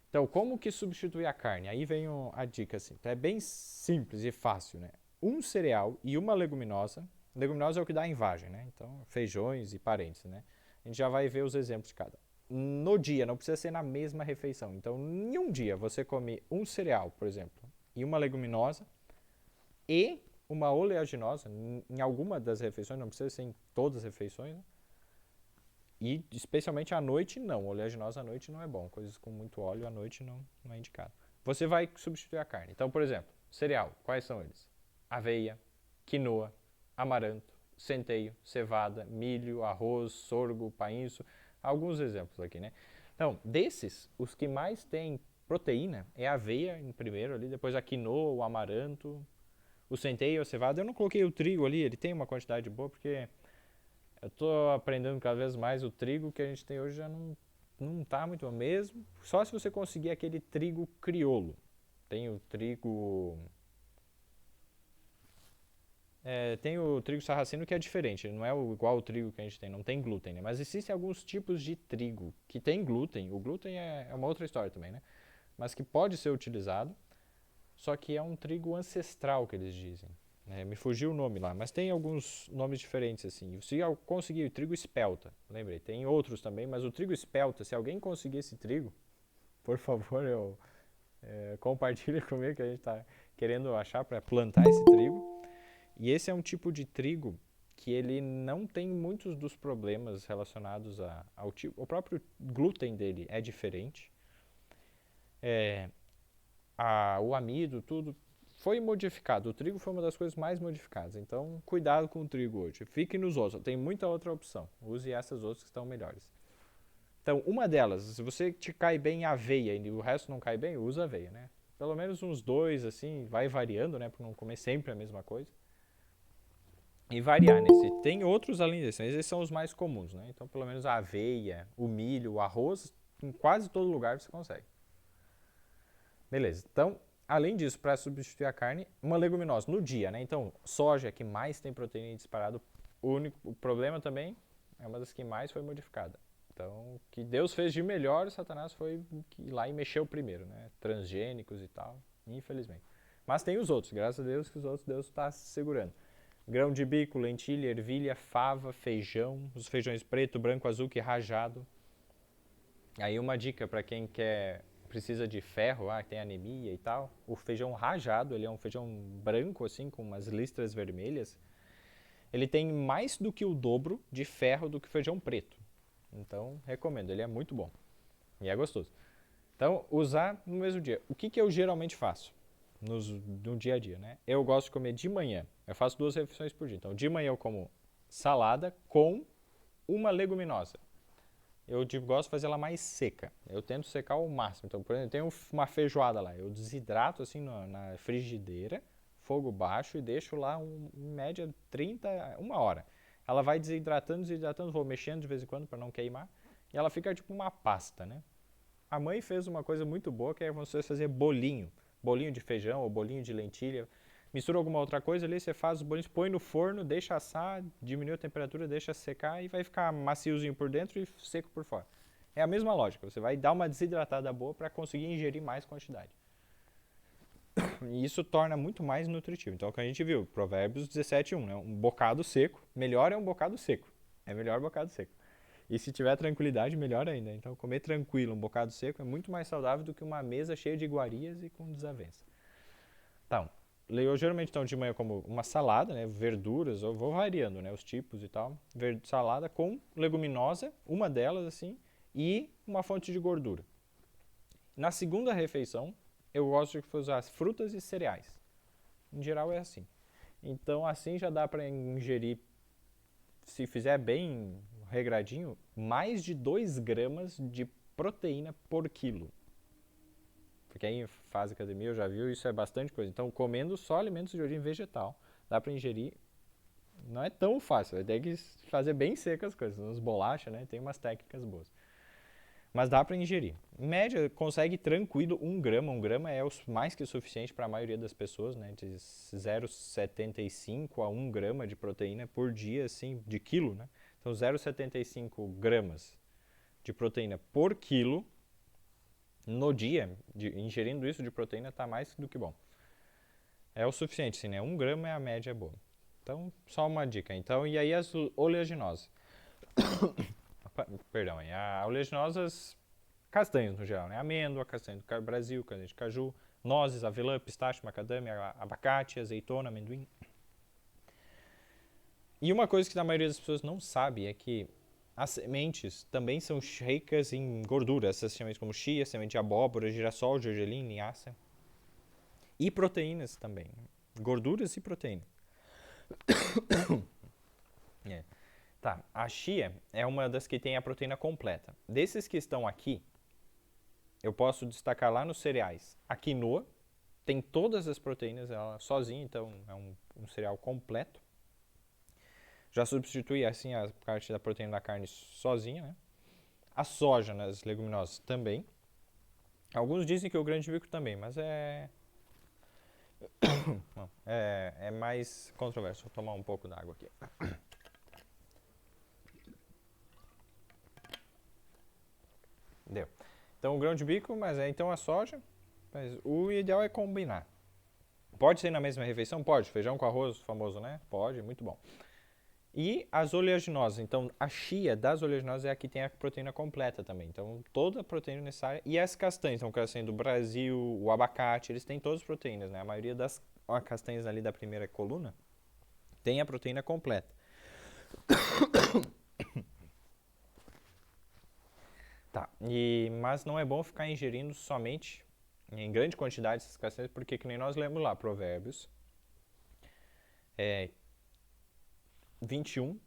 Então, como que substituir a carne? Aí vem a dica, assim. Então, é bem simples e fácil, né? Um cereal e uma leguminosa. Leguminosa é o que dá em vagem, né? Então, feijões e parentes, né? A gente já vai ver os exemplos de cada. No dia, não precisa ser na mesma refeição. Então, em um dia, você come um cereal, por exemplo, e uma leguminosa, e uma oleaginosa, em alguma das refeições, não precisa ser em todas as refeições, né? E especialmente à noite, não. Oleaginosa à noite não é bom. Coisas com muito óleo à noite não é indicado. Você vai substituir a carne. Então, por exemplo, cereal. Quais são eles? Aveia, quinoa, amaranto, centeio, cevada, milho, arroz, sorgo, painço. Alguns exemplos aqui, né? Então, desses, os que mais têm proteína é a aveia em primeiro ali, depois a quinoa, o amaranto, o centeio, a cevada. Eu não coloquei o trigo ali, ele tem uma quantidade boa porque eu estou aprendendo cada vez mais. O trigo que a gente tem hoje já não está muito bom mesmo. Só se você conseguir aquele trigo crioulo. Tem o trigo... tem o trigo sarraceno que é diferente, ele não é igual ao trigo que a gente tem, não tem glúten, né? Mas existem alguns tipos de trigo que tem glúten. O glúten é uma outra história também, né? Mas que pode ser utilizado, só que é um trigo ancestral que eles dizem, Me fugiu o nome lá, mas tem alguns nomes diferentes assim. Se eu conseguir o trigo espelta, lembrei, tem outros também, mas o trigo espelta, se alguém conseguir esse trigo, por favor, compartilhe comigo que a gente está querendo achar para plantar esse trigo. E esse é um tipo de trigo que ele não tem muitos dos problemas relacionados ao tipo. O próprio glúten dele é diferente. O amido, tudo foi modificado. O trigo foi uma das coisas mais modificadas. Então, cuidado com o trigo hoje. Fique nos outros. Tem muita outra opção. Use essas outras que estão melhores. Então, uma delas, se você te cai bem aveia e o resto não cai bem, usa aveia, né? Pelo menos uns dois, assim, vai variando, né? Para não comer sempre a mesma coisa. E variar, né? Tem outros além desses, esses são os mais comuns, né? Então, pelo menos a aveia, o milho, o arroz, em quase todo lugar você consegue. Beleza. Então, além disso, para substituir a carne, uma leguminosa no dia, né? Então, soja que mais tem proteína disparado. O problema também é uma das que mais foi modificada. Então, o que Deus fez de melhor, Satanás foi ir lá e mexeu primeiro, né? Transgênicos e tal, infelizmente. Mas tem os outros, graças a Deus que os outros Deus está segurando. Grão de bico, lentilha, ervilha, fava, feijão, os feijões preto, branco, azul e rajado. Aí uma dica para quem precisa de ferro, tem anemia e tal, o feijão rajado, ele é um feijão branco assim com umas listras vermelhas. Ele tem mais do que o dobro de ferro do que o feijão preto. Então, recomendo, ele é muito bom e é gostoso. Então, usar no mesmo dia. O que eu geralmente faço no dia a dia, né? Eu gosto de comer de manhã. Eu faço 2 refeições por dia. Então, de manhã eu como salada com uma leguminosa. Eu gosto de fazer ela mais seca. Eu tento secar ao máximo. Então, por exemplo, eu tenho uma feijoada lá. Eu desidrato assim na frigideira, fogo baixo e deixo lá em média 1 hora. Ela vai desidratando, vou mexendo de vez em quando para não queimar. E ela fica tipo uma pasta, né? A mãe fez uma coisa muito boa que é você fazer bolinho. Bolinho de feijão ou bolinho de lentilha. Mistura alguma outra coisa ali, você faz os bolinhos, põe no forno, deixa assar, diminui a temperatura, deixa secar e vai ficar maciozinho por dentro e seco por fora. É a mesma lógica, você vai dar uma desidratada boa para conseguir ingerir mais quantidade. E isso torna muito mais nutritivo. Então, é o que a gente viu, Provérbios 17:1, né? Um bocado seco, melhor é um bocado seco. É melhor um bocado seco. E se tiver tranquilidade, melhor ainda. Então, comer tranquilo, um bocado seco, é muito mais saudável do que uma mesa cheia de iguarias e com desavença. Então, eu geralmente de manhã como uma salada, né, verduras, eu vou variando, né, os tipos e tal. Salada com leguminosa, uma delas assim, e uma fonte de gordura. Na segunda refeição, eu gosto de usar frutas e cereais. Em geral é assim. Então assim já dá para ingerir, se fizer bem regradinho, mais de 2 gramas de proteína por quilo. Porque quem faz academia, eu já viu, isso é bastante coisa. Então, comendo só alimentos de origem vegetal, dá para ingerir. Não é tão fácil, vai ter que fazer bem seca as coisas. Nos bolachas, né? Tem umas técnicas boas. Mas dá para ingerir. Em média, consegue tranquilo 1 grama. 1 grama é o mais que o suficiente para a maioria das pessoas, né? De 0,75 a 1 grama de proteína por dia, assim, de quilo, né? Então, 0,75 gramas de proteína por quilo no dia, ingerindo isso de proteína, está mais do que bom. É o suficiente, sim, né? 1 grama é a média boa. Então, só uma dica. Então, e aí as oleaginosas. Perdão, as oleaginosas, castanhas no geral, né? Amêndoa, castanha do Brasil, castanha de caju, nozes, avelã, pistache, macadâmia, abacate, azeitona, amendoim. E uma coisa que a maioria das pessoas não sabe é que as sementes também são ricas em gordura. Essas sementes como chia, semente de abóbora, girassol, gergelim, linhaça. E proteínas também. Gorduras e proteínas. Tá, a chia é uma das que tem a proteína completa. Desses que estão aqui, eu posso destacar lá nos cereais. A quinoa tem todas as proteínas ela sozinha, então é um cereal completo. Já substitui assim a parte da proteína da carne sozinha, né? A soja nas leguminosas também. Alguns dizem que o grão de bico também, mas é mais controverso. Vou tomar um pouco d'água aqui. Deu. Então o grão de bico, mas então a soja. Mas o ideal é combinar. Pode ser na mesma refeição? Pode. Feijão com arroz, famoso, né? Pode, muito bom. E as oleaginosas. Então, a chia das oleaginosas é a que tem a proteína completa também. Então, toda a proteína necessária. E as castanhas, então, castanha do Brasil, o abacate, eles têm todas as proteínas, né? A maioria das castanhas ali da primeira coluna tem a proteína completa. Tá, mas não é bom ficar ingerindo somente em grande quantidade essas castanhas, porque que nem nós lemos lá, Provérbios 21,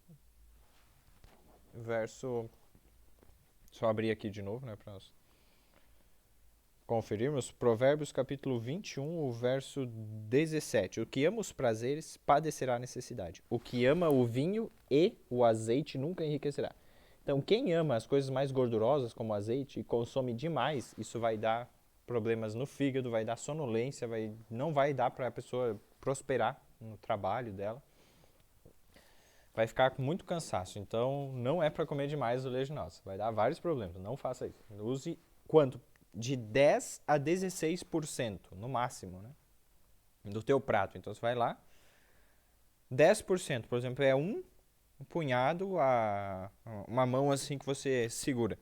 verso... Só abrir aqui de novo, né, para nós conferirmos. Provérbios capítulo 21, o verso 17. O que ama os prazeres padecerá a necessidade. O que ama o vinho e o azeite nunca enriquecerá. Então, quem ama as coisas mais gordurosas, como azeite, e consome demais, isso vai dar problemas no fígado, vai dar sonolência, não vai dar para a pessoa prosperar no trabalho dela. Vai ficar com muito cansaço. Então, não é para comer demais oleaginosa. Vai dar vários problemas. Não faça isso. Use quanto? De 10 a 16%, no máximo, né? Do teu prato. Então, você vai lá, 10%, por exemplo, é um punhado, uma mão assim que você segura.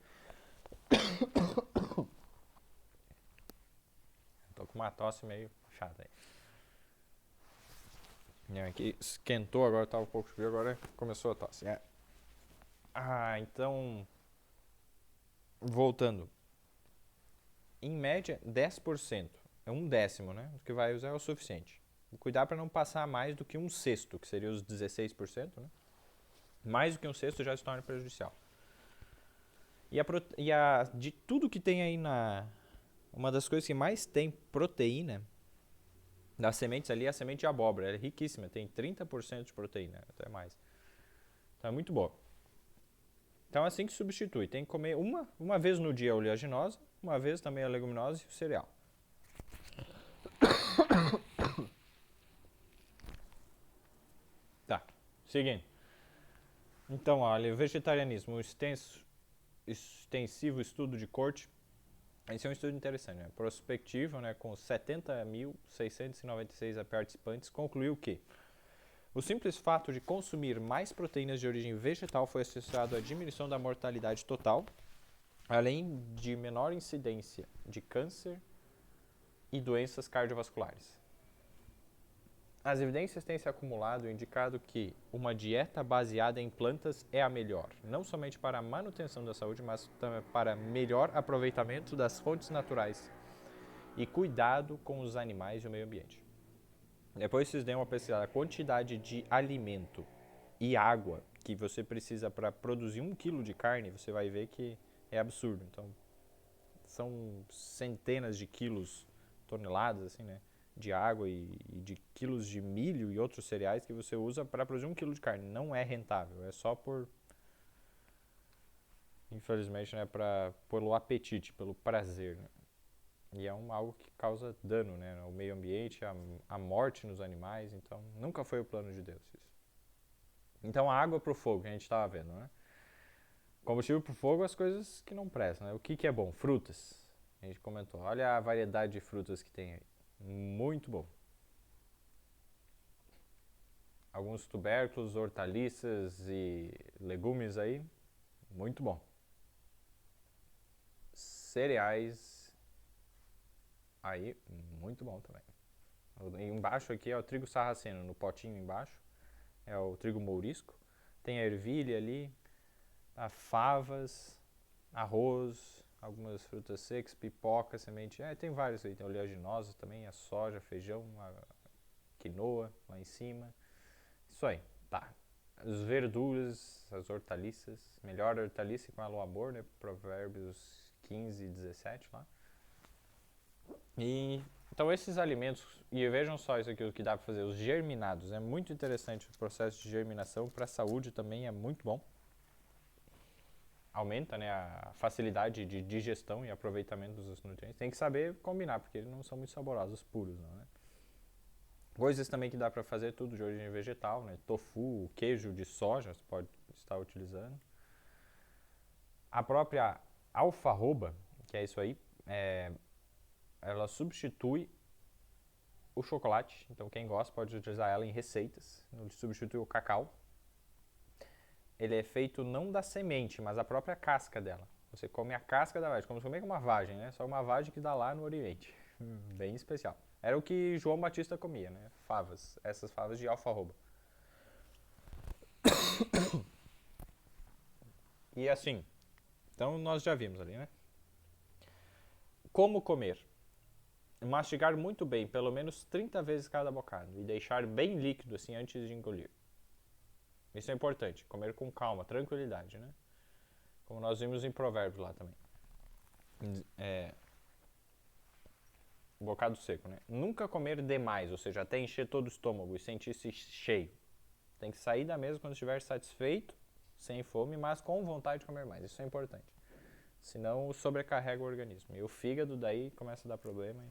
Tô com uma tosse meio chata aí. Aqui esquentou, agora tava um pouco frio, agora começou a tosse. Então, voltando. Em média, 10%. É um décimo, né? O que vai usar é o suficiente. Cuidar para não passar mais do que um sexto, que seria os 16%, né? Mais do que um sexto já se torna prejudicial. De tudo que tem aí uma das coisas que mais tem proteína das sementes ali é a semente de abóbora. Ela é riquíssima, tem 30% de proteína, até mais. Então é muito boa. Então é assim que substitui. Tem que comer uma vez no dia a oleaginosa, uma vez também a leguminosa e o cereal. Tá, seguindo. Então, olha, vegetarianismo, extensivo estudo de corte. Esse é um estudo interessante, né? Prospectivo, né, com 70.696 participantes, concluiu que o simples fato de consumir mais proteínas de origem vegetal foi associado à diminuição da mortalidade total, além de menor incidência de câncer e doenças cardiovasculares. As evidências têm se acumulado e indicado que uma dieta baseada em plantas é a melhor, não somente para a manutenção da saúde, mas também para melhor aproveitamento das fontes naturais e cuidado com os animais e o meio ambiente. Depois vocês deem uma pesquisada, a quantidade de alimento e água que você precisa para produzir 1 quilo de carne, você vai ver que é absurdo. Então, são centenas de quilos, toneladas, assim, né, de água e de quilos de milho e outros cereais que você usa para produzir 1 quilo de carne. Não é rentável, é só infelizmente, né, pelo apetite, pelo prazer, né? E é algo que causa dano, né, ao meio ambiente, a morte nos animais, então nunca foi o plano de Deus isso. Então a água para o fogo que a gente estava vendo, né? Combustível para o fogo, as coisas que não prestam, né? O que é bom? Frutas. A gente comentou, olha a variedade de frutas que tem aí. Muito bom. Alguns tubérculos, hortaliças e legumes aí, muito bom. Cereais, aí, muito bom também. Embaixo aqui é o trigo sarraceno, no potinho embaixo, é o trigo mourisco. Tem a ervilha ali, favas, arroz, algumas frutas secas, pipoca, semente. Tem vários aí, tem oleaginosos também, a soja, feijão, a quinoa lá em cima. Isso aí, tá. As verduras, as hortaliças, melhor hortaliça com alo amor, né? Provérbios 15 e 17 lá. Então esses alimentos, e vejam só isso aqui, o que dá para fazer, os germinados, é muito interessante o processo de germinação, para a saúde também é muito bom. Aumenta, né, a facilidade de digestão e aproveitamento dos nutrientes. Tem que saber combinar, porque eles não são muito saborosos puros, não, né? Coisas também que dá para fazer tudo de origem vegetal, né? Tofu, queijo de soja, você pode estar utilizando. A própria alfarroba, que é isso aí, ela substitui o chocolate. Então quem gosta pode utilizar ela em receitas. Ele substitui o cacau. Ele é feito não da semente, mas a própria casca dela. Você come a casca da vagem, como se comer uma vagem, né? Só uma vagem que dá lá no Oriente. Bem especial. Era o que João Batista comia, né? Favas. Essas favas de alfarroba. E assim, então nós já vimos ali, né? Como comer? Mastigar muito bem, pelo menos 30 vezes cada bocado. E deixar bem líquido assim antes de engolir. Isso é importante. Comer com calma, tranquilidade, né? Como nós vimos em Provérbios lá também. Bocado seco, né? Nunca comer demais, ou seja, até encher todo o estômago e sentir-se cheio. Tem que sair da mesa quando estiver satisfeito, sem fome, mas com vontade de comer mais. Isso é importante. Senão sobrecarrega o organismo. E o fígado daí começa a dar problema.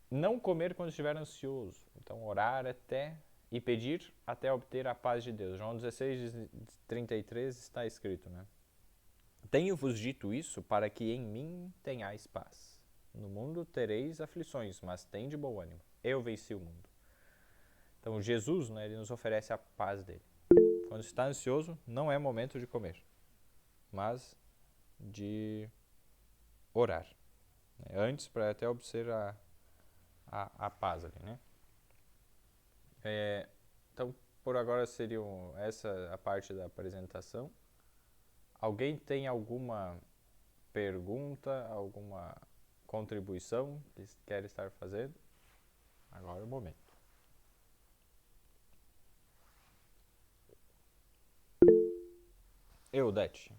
Não comer quando estiver ansioso. Então orar até e pedir até obter a paz de Deus. João 16:33 está escrito, né? Tenho-vos dito isso para que em mim tenhais paz. No mundo tereis aflições, mas tende bom ânimo. Eu venci o mundo. Então Jesus, né, ele nos oferece a paz dele. Quando está ansioso, não é momento de comer, mas de orar. Antes, para até obter a paz ali, né? Então, por agora seria essa a parte da apresentação. Alguém tem alguma pergunta, alguma contribuição que quer estar fazendo? Agora é o momento. Eudete.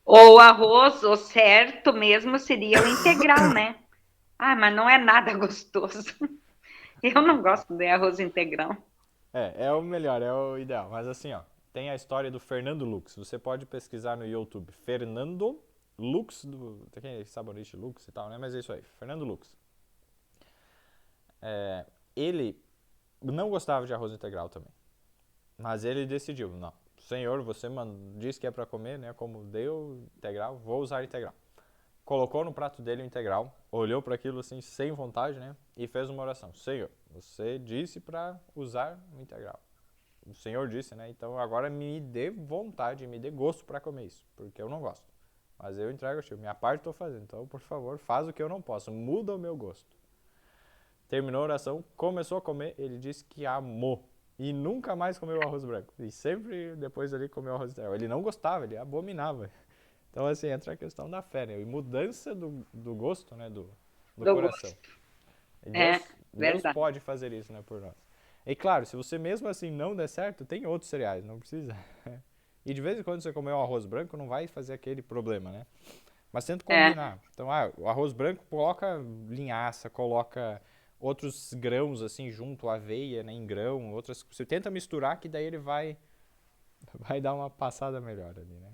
Ou arroz, o certo mesmo seria o integral, né? Ah, mas não é nada gostoso. Eu não gosto de arroz integral. É o melhor, é o ideal. Mas assim, ó, tem a história do Fernando Lux. Você pode pesquisar no YouTube. Fernando Lux, tem aquele sabonete Lux e tal, né? Mas é isso aí, Fernando Lux. Ele não gostava de arroz integral também. Mas ele decidiu, não, Senhor, você disse que é para comer, né? Como deu integral, vou usar integral. Colocou no prato dele o integral, olhou para aquilo assim sem vontade, né? E fez uma oração. Senhor, você disse para usar o integral. O Senhor disse, né? Então agora me dê vontade, me dê gosto para comer isso, porque eu não gosto. Mas eu entrego a ti, minha parte estou fazendo. Então, por favor, faz o que eu não posso, muda o meu gosto. Terminou a oração, começou a comer, ele disse que amou. E nunca mais comeu arroz branco. E sempre depois ali comeu arroz integral. Ele não gostava, ele abominava. Então, assim, entra a questão da fé, né? E mudança do gosto, né? Do Do coração. gosto. E É, Deus verdade. pode fazer isso, né, por nós. E claro, se você mesmo assim não der certo, tem outros cereais, não precisa. E de vez em quando você comer um arroz branco, não vai fazer aquele problema, né? Mas tenta É, combinar. Então, o arroz branco coloca linhaça, coloca outros grãos assim junto, aveia, né, em grão, outras. Você tenta misturar que daí ele vai dar uma passada melhor ali, né?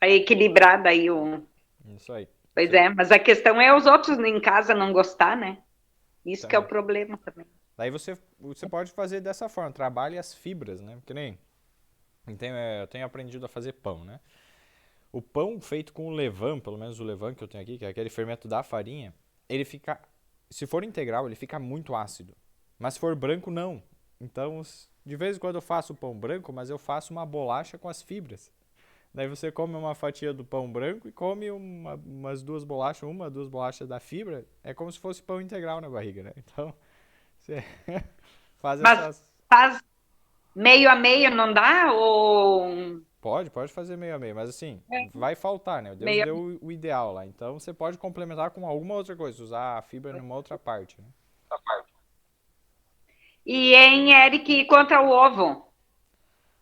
vai equilibrar daí o. Isso aí. Pois Você é, mas a questão é os outros em casa não gostar, né? Isso que é o também. problema também. Daí você pode fazer dessa forma, trabalhe as fibras, né? Porque nem eu tenho aprendido a fazer pão, né? O pão feito com o levain, pelo menos o levain que eu tenho aqui, que é aquele fermento da farinha, ele fica, se for integral, ele fica muito ácido. Mas se for branco, não. Então, de vez em quando eu faço pão branco, mas eu faço uma bolacha com as fibras. Daí você come uma fatia do pão branco e come umas duas bolachas da fibra. É como se fosse pão integral na barriga, né? Então, você faz Mas essas. faz meio a meio não dá? Ou Pode fazer meio a meio, mas assim, vai faltar, né? Deus meio a deu o ideal lá. Então você pode complementar com alguma outra coisa, usar a fibra numa outra parte, né? E em Eric contra o ovo.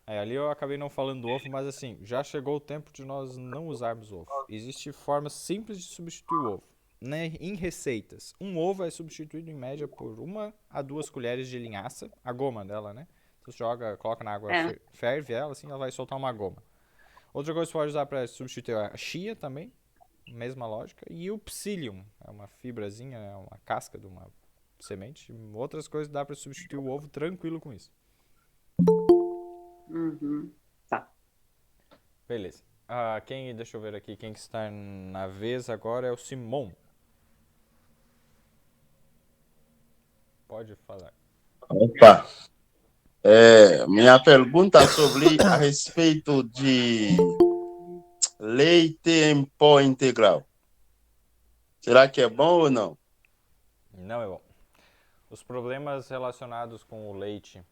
Ali eu acabei não falando do ovo, mas assim, já chegou o tempo de nós não usarmos ovo. Existe formas simples de substituir o ovo. Né? Em receitas, um ovo é substituído em média por 1 a 2 colheres de linhaça, a goma dela, né? Você joga, coloca na água, É, ferve ela, assim, ela vai soltar uma goma. Outra coisa que você pode usar para substituir a chia também, mesma lógica. E o psyllium, é uma fibrazinha, é uma casca de uma semente. Outras coisas dá para substituir o ovo tranquilo com isso. uhum, tá. Beleza. Deixa eu ver aqui, quem que está na vez agora é o Simon. Pode falar. Opa, minha pergunta sobre a respeito de leite em pó integral. Será que é bom ou não? Não é bom. Os problemas relacionados com o leite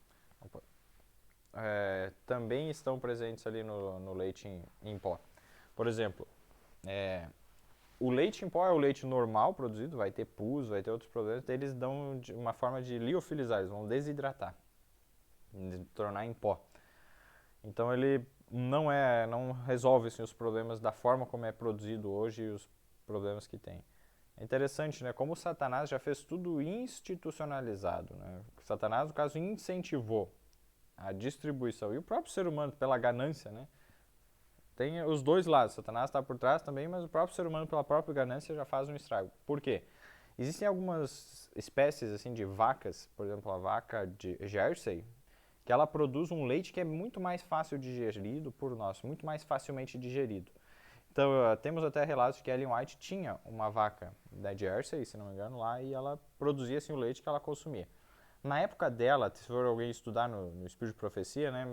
também estão presentes ali no leite em pó. Por exemplo, o leite em pó é o leite normal produzido, vai ter pus, vai ter outros problemas, eles dão uma forma de liofilizar, eles vão desidratar, tornar em pó. Então ele não resolve assim, os problemas da forma como é produzido hoje e os problemas que tem. É interessante, né? Como o Satanás já fez tudo institucionalizado, né? O Satanás, no caso, incentivou a distribuição e o próprio ser humano pela ganância, né? Tem os dois lados. Satanás está por trás também, mas o próprio ser humano pela própria ganância já faz um estrago. Por quê? Existem algumas espécies assim de vacas, por exemplo, a vaca de Jersey, que ela produz um leite que é muito mais fácil digerido por nós, muito mais facilmente digerido. Então, temos até relatos de que Ellen White tinha uma vaca da Jersey, se não me engano, lá, e ela produzia assim, o leite que ela consumia. Na época dela, se for alguém estudar no Espírito de Profecia, né,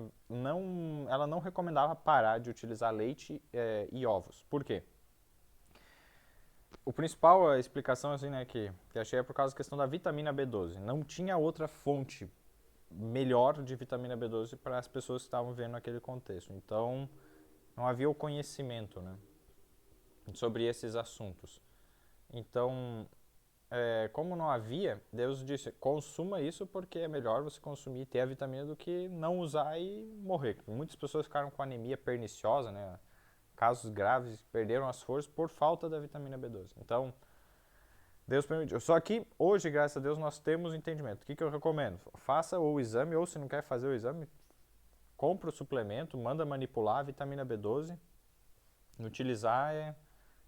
ela não recomendava parar de utilizar leite e ovos. Por quê? O principal a explicação assim, né, que achei é por causa da questão da vitamina B12. Não tinha outra fonte melhor de vitamina B12 para as pessoas que estavam vendo aquele contexto. Então, não havia o conhecimento, né, sobre esses assuntos. Então, como não havia, Deus disse, consuma isso porque é melhor você consumir e ter a vitamina do que não usar e morrer. Muitas pessoas ficaram com anemia perniciosa, né? Casos graves, perderam as forças por falta da vitamina B12. Então, Deus permitiu. Só que hoje, graças a Deus, nós temos entendimento. O que eu recomendo? Faça o exame, ou se não quer fazer o exame, compra o suplemento, manda manipular a vitamina B12, utilizar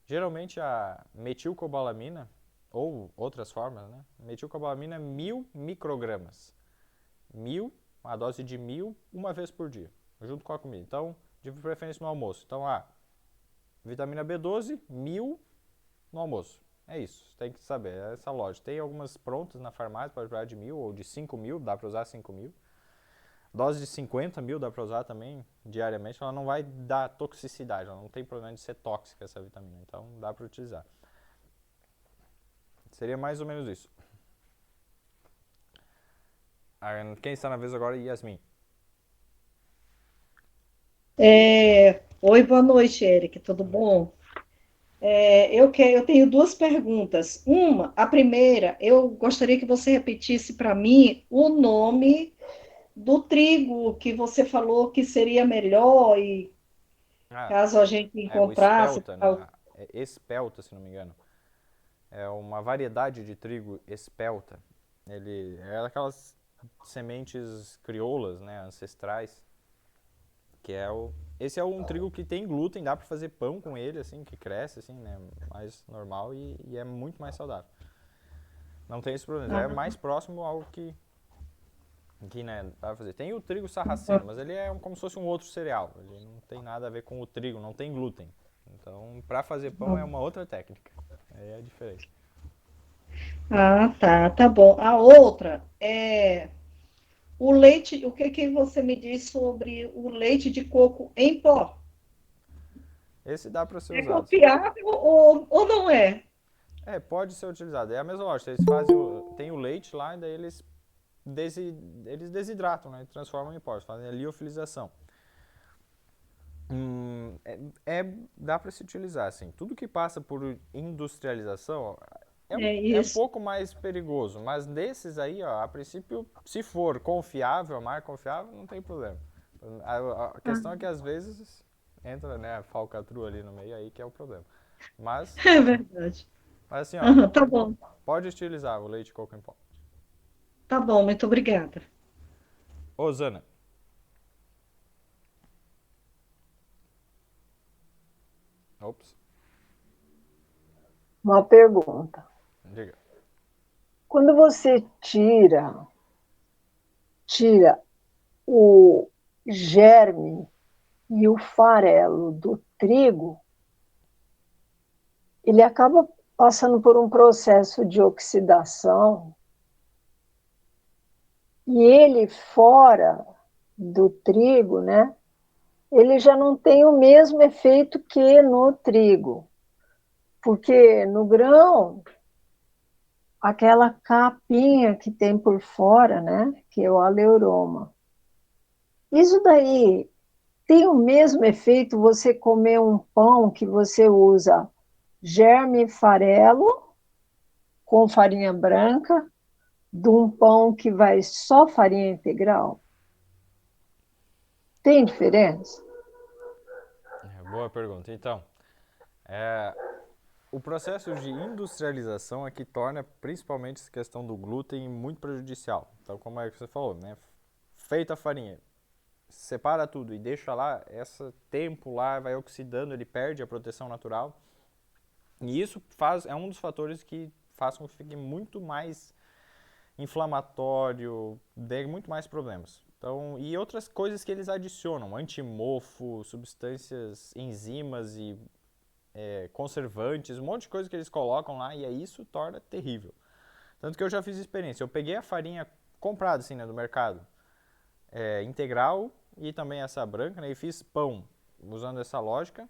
geralmente a metilcobalamina, ou outras formas, né? Metilcobalamina 1.000 microgramas. A dose de 1.000, uma vez por dia, junto com a comida. Então, de preferência no almoço. Então, vitamina B12, 1.000 no almoço. É isso, tem que saber, é essa lógica. Tem algumas prontas na farmácia, pode usar de 1.000 ou de 5.000, dá para usar 5.000. Dose de 50.000 dá para usar também diariamente, ela não vai dar toxicidade, ela não tem problema de ser tóxica essa vitamina, então dá para utilizar. Seria mais ou menos isso. Quem está na vez agora é Yasmin. Oi, boa noite, Eric, tudo bom? Eu tenho duas perguntas. A primeira, eu gostaria que você repetisse para mim o nome do trigo que você falou que seria melhor e caso a gente O encontrasse. espelta, né? É espelta, se não me engano. É uma variedade de trigo espelta. Ele é aquelas sementes crioulas, né, ancestrais, que esse é um trigo que tem glúten, dá para fazer pão com ele, assim, que cresce, assim, né, mais normal e é muito mais saudável. Não tem esse problema, é mais próximo ao que né, dá pra fazer. Tem o trigo sarraceno, mas ele é como se fosse um outro cereal, ele não tem nada a ver com o trigo, não tem glúten. Então, para fazer pão é uma outra técnica, aí é diferente. Tá bom. A outra é o leite, o que você me diz sobre o leite de coco em pó? Esse dá para ser É usado, sim. confiável ou não é? Pode ser utilizado. É a mesma lógica. Eles fazem tem o leite lá e daí eles desidratam, né? Transformam em pó, fazem a liofilização. Dá para se utilizar, assim. Tudo que passa por industrialização É é um isso. pouco mais perigoso, mas desses aí, ó, a princípio, se for confiável, a marca confiável, não tem problema. A questão é que às vezes entra, né, a falcatrua ali no meio aí que é o problema. Mas, É verdade. mas assim, ó, Tá bom. pode utilizar o leite de coco em pó. Tá bom, muito obrigada. Osana, ops, Uma pergunta. diga. Quando você tira o germe e o farelo do trigo, ele acaba passando por um processo de oxidação E ele fora do trigo, né? Ele já não tem o mesmo efeito que no trigo, porque no grão, aquela capinha que tem por fora, né? Que é o aleuroma. Isso daí tem o mesmo efeito você comer um pão que você usa germe farelo com farinha branca, de um pão que vai só farinha integral? Tem diferença? Boa pergunta. Então, é, o processo de industrialização é que torna principalmente essa questão do glúten muito prejudicial. Então, como é que você falou, né? Feita a farinha, separa tudo e deixa lá, esse tempo lá vai oxidando, ele perde a proteção natural. E isso é um dos fatores que faz com que fique muito mais inflamatório, dê muito mais problemas. Então, e outras coisas que eles adicionam, antimofo, substâncias, enzimas e conservantes, um monte de coisa que eles colocam lá e aí isso torna terrível. Tanto que eu já fiz experiência, eu peguei a farinha comprada assim, né, do mercado, integral e também essa branca, né, e fiz pão usando essa lógica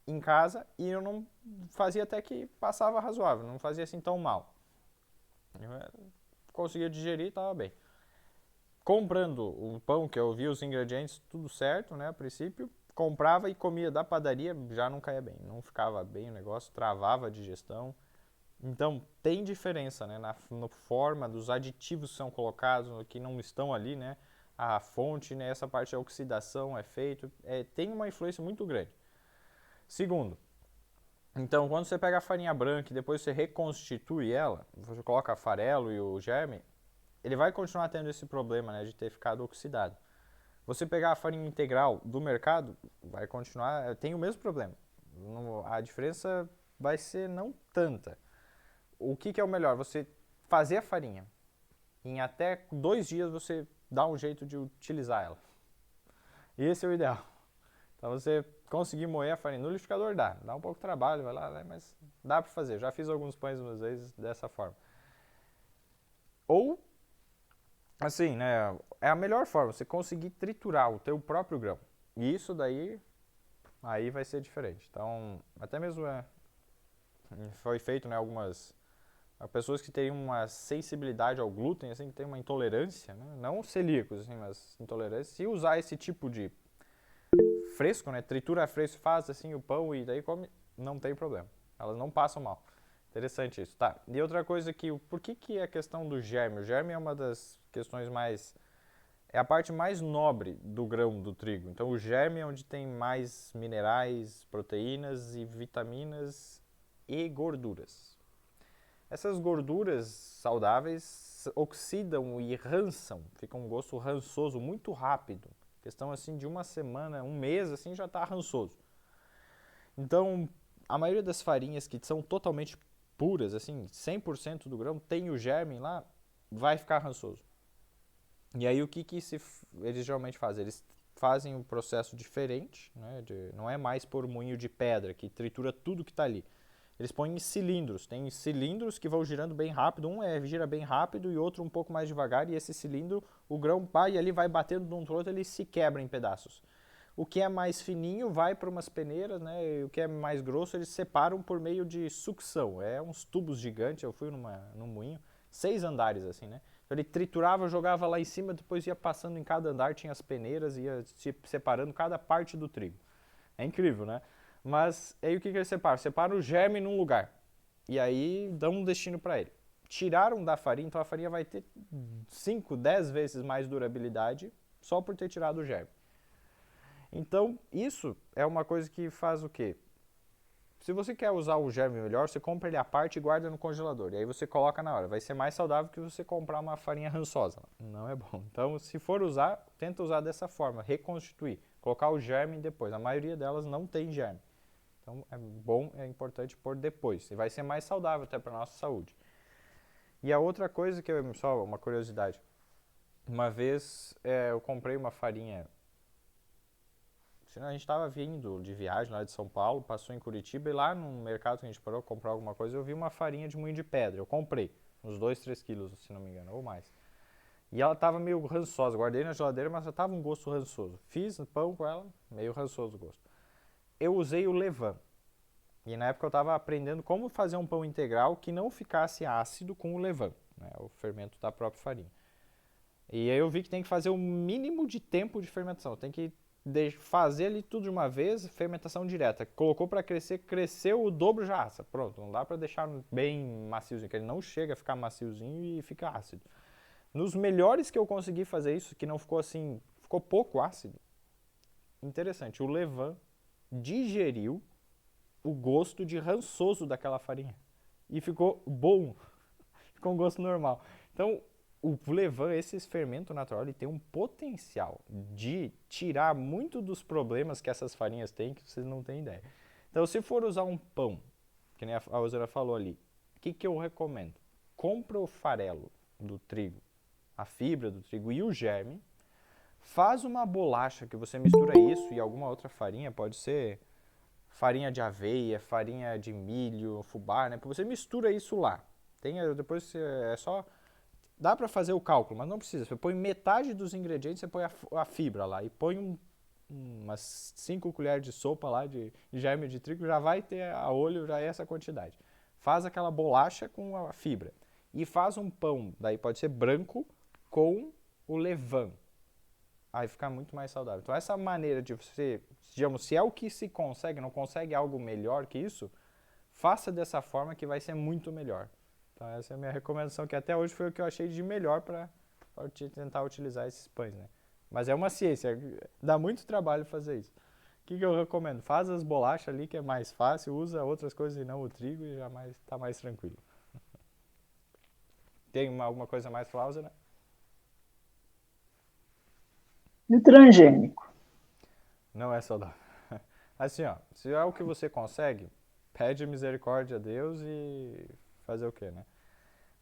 em casa e eu não fazia até que passava razoável, não fazia assim tão mal. Eu conseguia digerir e estava bem. Comprando o pão, que eu vi os ingredientes, tudo certo, né, a princípio, comprava e comia da padaria, já não caía bem, não ficava bem o negócio, travava a digestão. Então, tem diferença, né, na forma dos aditivos que são colocados, que não estão ali, né, a fonte, né, essa parte da oxidação é feito, tem uma influência muito grande. Segundo, então, quando você pega a farinha branca e depois você reconstitui ela, você coloca farelo e o germe, ele vai continuar tendo esse problema, né, de ter ficado oxidado. Você pegar a farinha integral do mercado, vai continuar, tem o mesmo problema. A diferença vai ser não tanta. O que é o melhor? Você fazer a farinha. Em até 2 dias você dá um jeito de utilizar ela. E esse é o ideal. Então você conseguir moer a farinha no liquidificador dá um pouco de trabalho, vai lá, né? Mas dá para fazer. Já fiz alguns pães umas vezes dessa forma. Ou assim, né, é a melhor forma, você conseguir triturar o teu próprio grão. E isso daí, aí vai ser diferente. Então, até mesmo foi feito, né, algumas pessoas que têm uma sensibilidade ao glúten, assim, que tem uma intolerância, né, não celíacos, assim, mas intolerância, se usar esse tipo de fresco, né, tritura fresco, faz assim o pão e daí come, não tem problema. Elas não passam mal. Interessante isso, tá? E outra coisa que, por que é a questão do germe? O germe é uma das questões mais, é a parte mais nobre do grão do trigo. Então o germe é onde tem mais minerais, proteínas e vitaminas e gorduras. Essas gorduras saudáveis oxidam e rançam, fica um gosto rançoso muito rápido. Questão assim de uma semana, um mês assim já está rançoso. Então, a maioria das farinhas que são totalmente puras, assim, 100% do grão, tem o germe lá, vai ficar rançoso. E aí o que eles geralmente fazem? Eles fazem um processo diferente, né, não é mais por moinho de pedra, que tritura tudo que está ali. Eles põem em cilindros, tem cilindros que vão girando bem rápido, gira bem rápido e outro um pouco mais devagar, e esse cilindro, o grão vai ali, vai batendo de um pro outro, ele se quebra em pedaços. O que é mais fininho vai para umas peneiras, né? E o que é mais grosso eles separam por meio de sucção. É uns tubos gigantes, eu fui num moinho, 6 andares assim, né? Então ele triturava, jogava lá em cima, depois ia passando em cada andar, tinha as peneiras, ia separando cada parte do trigo. É incrível, né? Mas aí o que eles separam? Separam o germe num lugar. E aí dão um destino para ele. Tiraram da farinha, então a farinha vai ter 5, 10 vezes mais durabilidade só por ter tirado o germe. Então, isso é uma coisa que faz o quê? Se você quer usar o germe melhor, você compra ele à parte e guarda no congelador. E aí você coloca na hora. Vai ser mais saudável que você comprar uma farinha rançosa. Não é bom. Então, se for usar, tenta usar dessa forma, reconstituir. Colocar o germe depois. A maioria delas não tem germe. Então, é bom, é importante pôr depois. E vai ser mais saudável até para a nossa saúde. E a outra coisa que só uma curiosidade. Uma vez eu comprei uma farinha. A gente estava vindo de viagem lá de São Paulo, passou em Curitiba e lá no mercado que a gente parou comprar alguma coisa, eu vi uma farinha de moinho de pedra. Eu comprei uns 2, 3 quilos, se não me engano, ou mais. E ela estava meio rançosa, guardei na geladeira, mas já estava um gosto rançoso. Fiz pão com ela, meio rançoso o gosto. Eu usei o levain. E na época eu estava aprendendo como fazer um pão integral que não ficasse ácido com o levain, né, o fermento da própria farinha. E aí eu vi que tem que fazer o mínimo de tempo de fermentação. Tem que fazer ali tudo de uma vez, fermentação direta. Colocou para crescer, cresceu o dobro já assa. Pronto, não dá para deixar bem maciozinho, que ele não chega a ficar maciozinho e fica ácido. Nos melhores que eu consegui fazer isso, que não ficou assim, ficou pouco ácido. Interessante, o levain digeriu o gosto de rançoso daquela farinha. E ficou bom, ficou um gosto normal. Então, o levain, esse fermento natural, ele tem um potencial de tirar muito dos problemas que essas farinhas têm, que vocês não têm ideia. Então, se for usar um pão, que nem a Rosana falou ali, o que eu recomendo? Compra o farelo do trigo, a fibra do trigo e o germe, faz uma bolacha que você mistura isso e alguma outra farinha, pode ser farinha de aveia, farinha de milho, fubá, né? Você mistura isso lá. Depois é só... Dá para fazer o cálculo, mas não precisa. Você põe metade dos ingredientes, você põe a fibra lá e põe umas 5 colheres de sopa lá de germe de trigo, já vai ter a olho já essa quantidade. Faz aquela bolacha com a fibra e faz um pão, daí pode ser branco, com o levain. Aí fica muito mais saudável. Então essa maneira de você, digamos, se é o que se consegue, não consegue algo melhor que isso, faça dessa forma que vai ser muito melhor. Então essa é a minha recomendação, que até hoje foi o que eu achei de melhor para tentar utilizar esses pães, né? Mas é uma ciência, dá muito trabalho fazer isso. O que eu recomendo? Faz as bolachas ali, que é mais fácil, usa outras coisas e não o trigo e já tá mais tranquilo. Tem alguma coisa mais, Flávia, né? E o transgênico? Não é saudável. Assim, ó, se é o que você consegue, pede misericórdia a Deus e fazer o quê, né?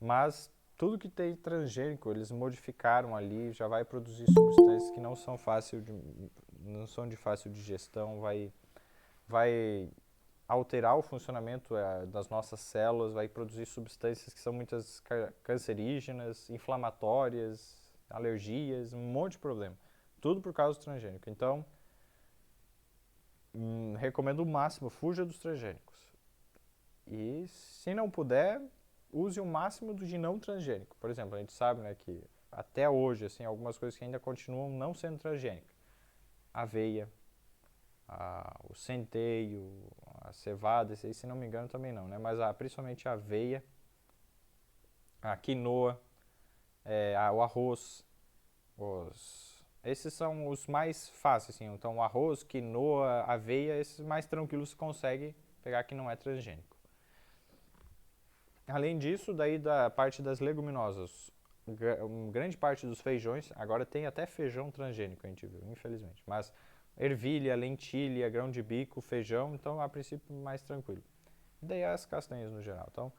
Mas tudo que tem transgênico, eles modificaram ali, já vai produzir substâncias que não são de fácil digestão, vai alterar o funcionamento das nossas células, vai produzir substâncias que são muitas cancerígenas, inflamatórias, alergias, um monte de problema. Tudo por causa do transgênico. Então, recomendo o máximo, fuja dos transgênicos. E se não puder, use o máximo de não transgênico. Por exemplo, a gente sabe, né, que até hoje, assim, algumas coisas que ainda continuam não sendo transgênicas. Aveia, o centeio, a cevada, esse aí, se não me engano também não, né? Mas principalmente a aveia, a quinoa, o arroz, esses são os mais fáceis, assim. Então, o arroz, quinoa, aveia, esses mais tranquilos você consegue pegar que não é transgênico. Além disso, daí da parte das leguminosas, grande parte dos feijões, agora tem até feijão transgênico, a gente viu, infelizmente. Mas ervilha, lentilha, grão de bico, feijão, então a princípio mais tranquilo. E daí as castanhas no geral. Então,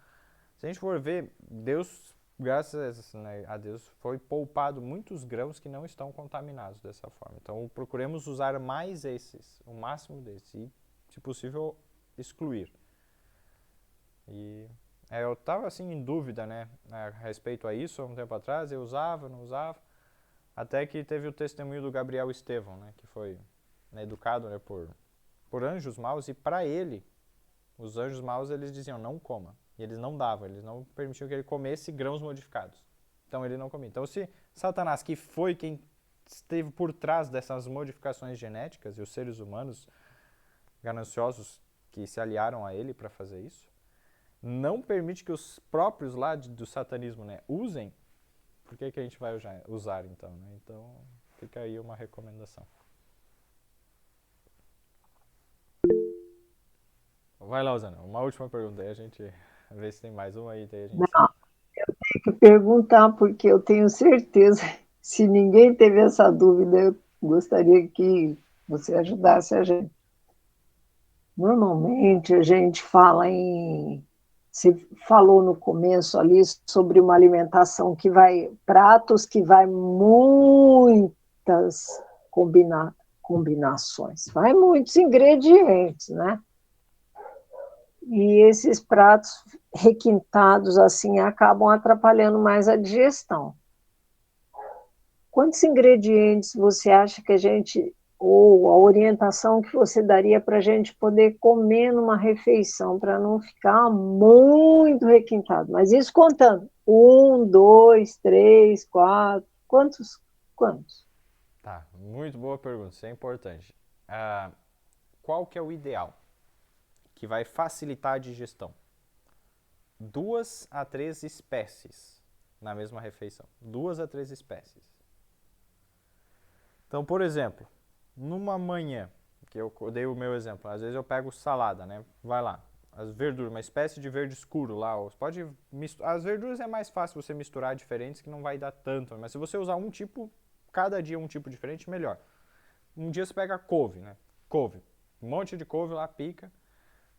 se a gente for ver, Deus, graças, né, a Deus, foi poupado muitos grãos que não estão contaminados dessa forma. Então, procuremos usar mais esses, o máximo desses, e, se possível, excluir. E eu estava assim em dúvida, né, a respeito a isso há um tempo atrás, eu usava, não usava, até que teve o testemunho do Gabriel Estevão, né, que foi, né, educado, né, por anjos maus, e para ele, os anjos maus, eles diziam, não coma. E eles não davam, eles não permitiam que ele comesse grãos modificados. Então ele não comia. Então se Satanás, que foi quem esteve por trás dessas modificações genéticas, e os seres humanos gananciosos que se aliaram a ele para fazer isso, não permite que os próprios lá do satanismo, né, usem, por que a gente vai usar então, né? Então fica aí uma recomendação. Vai lá, Rosana, uma última pergunta, aí a gente vê se tem mais uma aí, daí a gente... Não, eu tenho que perguntar, porque eu tenho certeza, se ninguém teve essa dúvida, eu gostaria que você ajudasse a gente. Normalmente a gente fala você falou no começo ali sobre uma alimentação que pratos que vai muitas combinações, vai muitos ingredientes, né? E esses pratos requintados assim acabam atrapalhando mais a digestão. quantos ingredientes você acha que a gente, ou a orientação que você daria para a gente poder comer numa refeição, para não ficar muito requintado? Mas isso contando, 1, 2, 3, 4, quantos? Quantos? Tá, muito boa pergunta, isso é importante. Qual que é o ideal que vai facilitar a digestão? 2 a 3 espécies na mesma refeição. 2 a 3 espécies. Então, por exemplo, numa manhã, que eu dei o meu exemplo, às vezes eu pego salada, né? Vai lá, as verduras, uma espécie de verde escuro lá. Você pode as verduras é mais fácil você misturar diferentes que não vai dar tanto, mas se você usar um tipo, cada dia um tipo diferente, melhor. Um dia você pega couve, né? Couve, um monte de couve lá, pica,